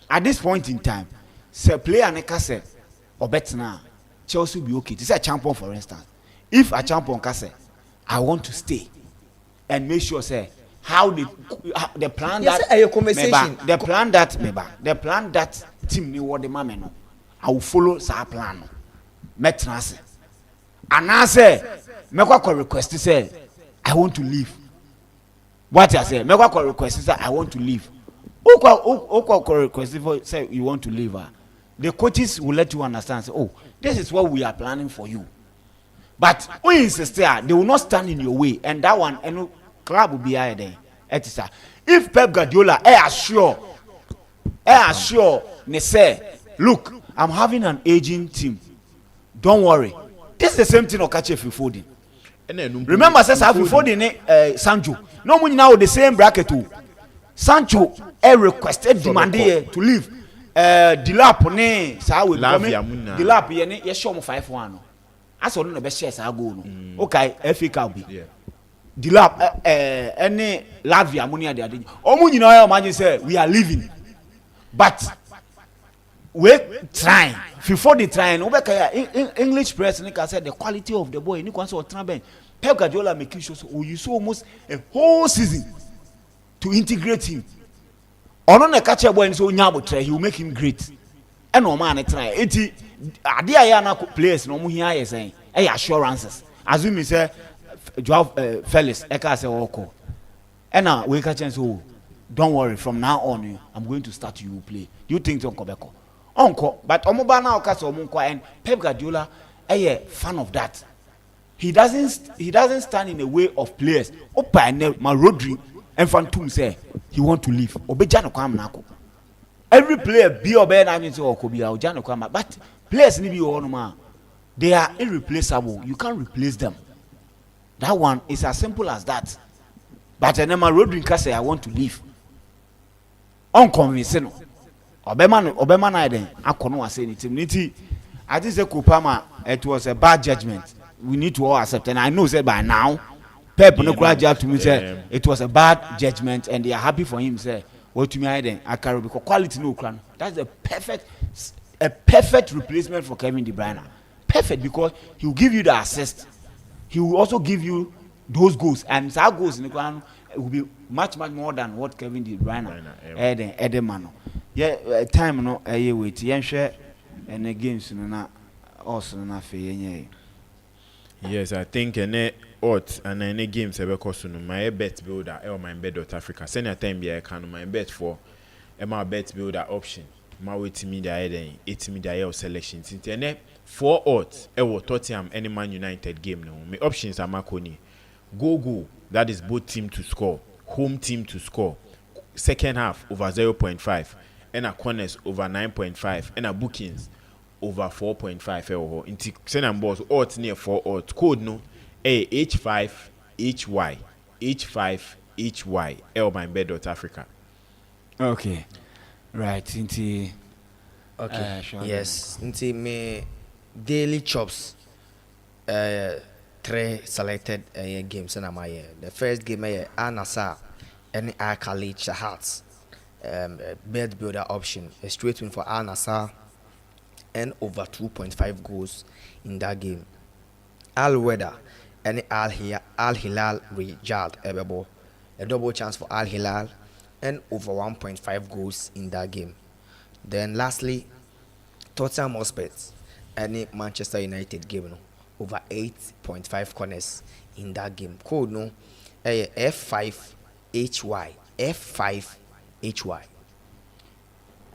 At this point in time, say player neka say or bet now Chelsea will be okay. This is a champion for instance. If a champion can say, I want to stay and make sure say how the plan yes, that conversation. The plan that team ni what the mama no. I will follow sa plan. Metnase. And I say make a request say I want to leave. What I say, make a request say I want to leave. Who request for say you want to leave? The coaches will let you understand. Say, oh, this is what we are planning for you. But we insist there, they will not stand in your way, and that one, and club will be higher there. If Pep Guardiola, assure, they say, look, I'm having an aging team. Don't worry. This is the same thing Okache Fifodi. Remember, says Fifodi Sancho. No money now the same bracket too. Sancho requested demanded to leave. Dilap ne sa we Dilap ye ye show mo 5-1. As on the best shares I go no. Okay, FA Cup be. Dilap any Latvia money they are doing. Omo nyina imagine say we are leaving. But we trying before they trying English press can say the quality of the boy ni kwan so tran Pep Guardiola making sure so you saw almost a whole season to integrate him. Ono na catch boy ni so nyabo try he will make him great. And no man try enti ade aya na players no mo hia ye say assurances assume say Joao Felix e ka say oko and now we catch and so don't worry from now on I'm going to start you play. You think Uncle Beko Uncle, but Omoba now cast and Pep Guardiola a fan of that. He doesn't stand in the way of players. Opa my Rodri and Fantum say he want to leave. Obejano kwam nako. Every player be obey na say Okobi Ojano kwam, but players ni be onoma. They are irreplaceable. You can't replace them. That one is as simple as that. But my Rodri can say I want to leave. Unconvincing. Obema na den akono wa say anything. I think say Kopama it was a bad judgment. We need to all accept, and I know say by now Pep no grudge to me say it was a bad judgment and they are happy for him say what to me I then I carry because quality no crown. That's a perfect replacement for Kevin De Bruyne. Perfect because he will give you the assist. He will also give you those goals and that goals in the ground it will be much more than what Kevin De Bruyne Edenman. Yeah, time no wait. Yen share and the games no na also na fe yenye. Yes, I think any odds and any games ever cost no my bet builder or MYBET.AFRICA. Send a time be I can my bet for my bet builder option. My way to me the then 8 me the selection. Since any 4 odds ever Tottenham any Man United game no. My options are Maconi. Go, that is both team to score, home team to score, second half over 0.5, and a corners over 9.5, and a bookings over 4.5. Inti send and balls odds near 4 odds. Code no H5 HY H5 HY MYBET.AFRICA. Okay. Right, inti okay. Sure. Yes, inti me daily chops 3 selected games in my the first game Al Nassr and Al Khalid Shahats bet builder option a straight win for Al Nassr and over 2.5 goals in that game. Al Weda and Al Hilal Riyadh Ebebo a double chance for Al Hilal and over 1.5 goals in that game. Then lastly Tottenham Hotspur and Manchester United game no over 8.5 corners in that game. Code no F5HY F5HY.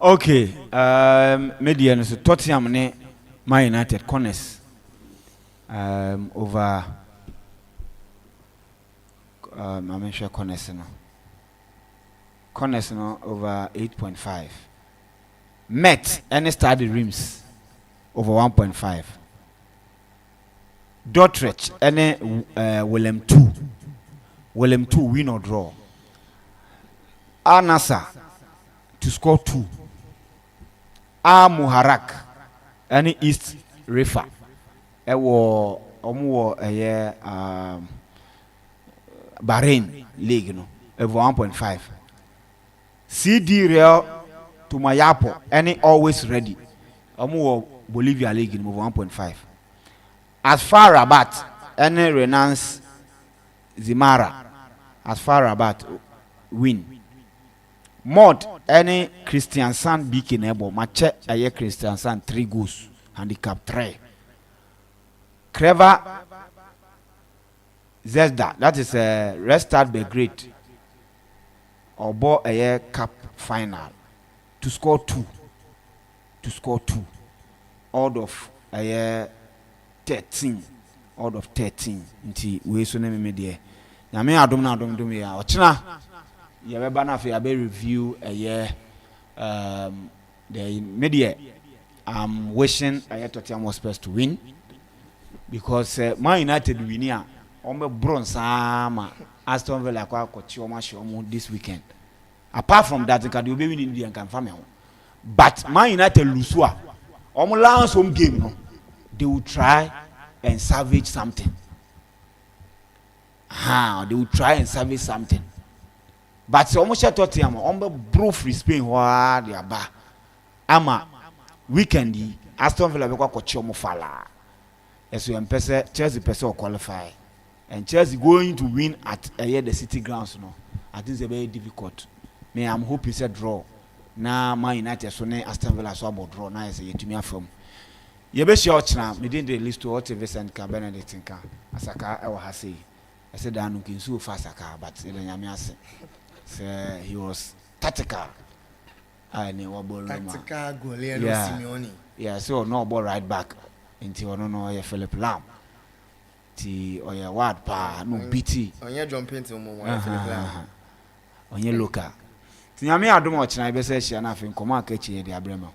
Okay, media so Tottenham ne Man United corners over I'm sure corners no over 8.5. Met any study rims over 1.5. Dordrecht any Willem 2 win or draw. Al Nassr to score 2. Al Muharrak any East Rifa omo Bahrain league no over 1.5. CD Real to Mayapo any always ready omo Bolivia league no over 1.5. As far Rabat any Renans Zimara as far Rabat win. Mod any Christian San BK nebo matche aye Christian San 3 goals handicap 3. Clever Zvezda that is a Restart Belgrade obo aye cup final to score 2 out of aye 13 out of 13 nti we so na me de nyame adom na adom ya ochina ye be ba na fe abe review the media. I'm wishing Tottenham Hotspur to win because Man United win here on the bronze sama Aston Villa kwa kochioma shomu this weekend. Apart from that, can you be winning the confirm? But Man United lose wa. Last home game no, they will try and salvage something. They will try and salvage something. But almost Tottenham on the bro free Spain wa they are ama weekend Aston Villa be kwa kochioma fala. As you empese Chelsea person qualify and Chelsea going to win at the City grounds no. I think it's very difficult. Me I'm hoping it's a draw. Na Man United so ne Aston Villa so about draw na say yetumi afam. Ye be share ochna me dey list to what Vincent ka Benedict nka asaka e wa ha say. I said anu kinsu fa asaka but ele nyame ase. Say he was tactical. Ne wa ball tactical goalie Simeone. Yeah, so no ball right back until ono no ye Philip Lam. Ti oya ward pa no BT. Onye jumping to mo Philip Lam. Onye local. Ti nyame adom ochna be say hia na afi nkoma aka chi ye de abrema.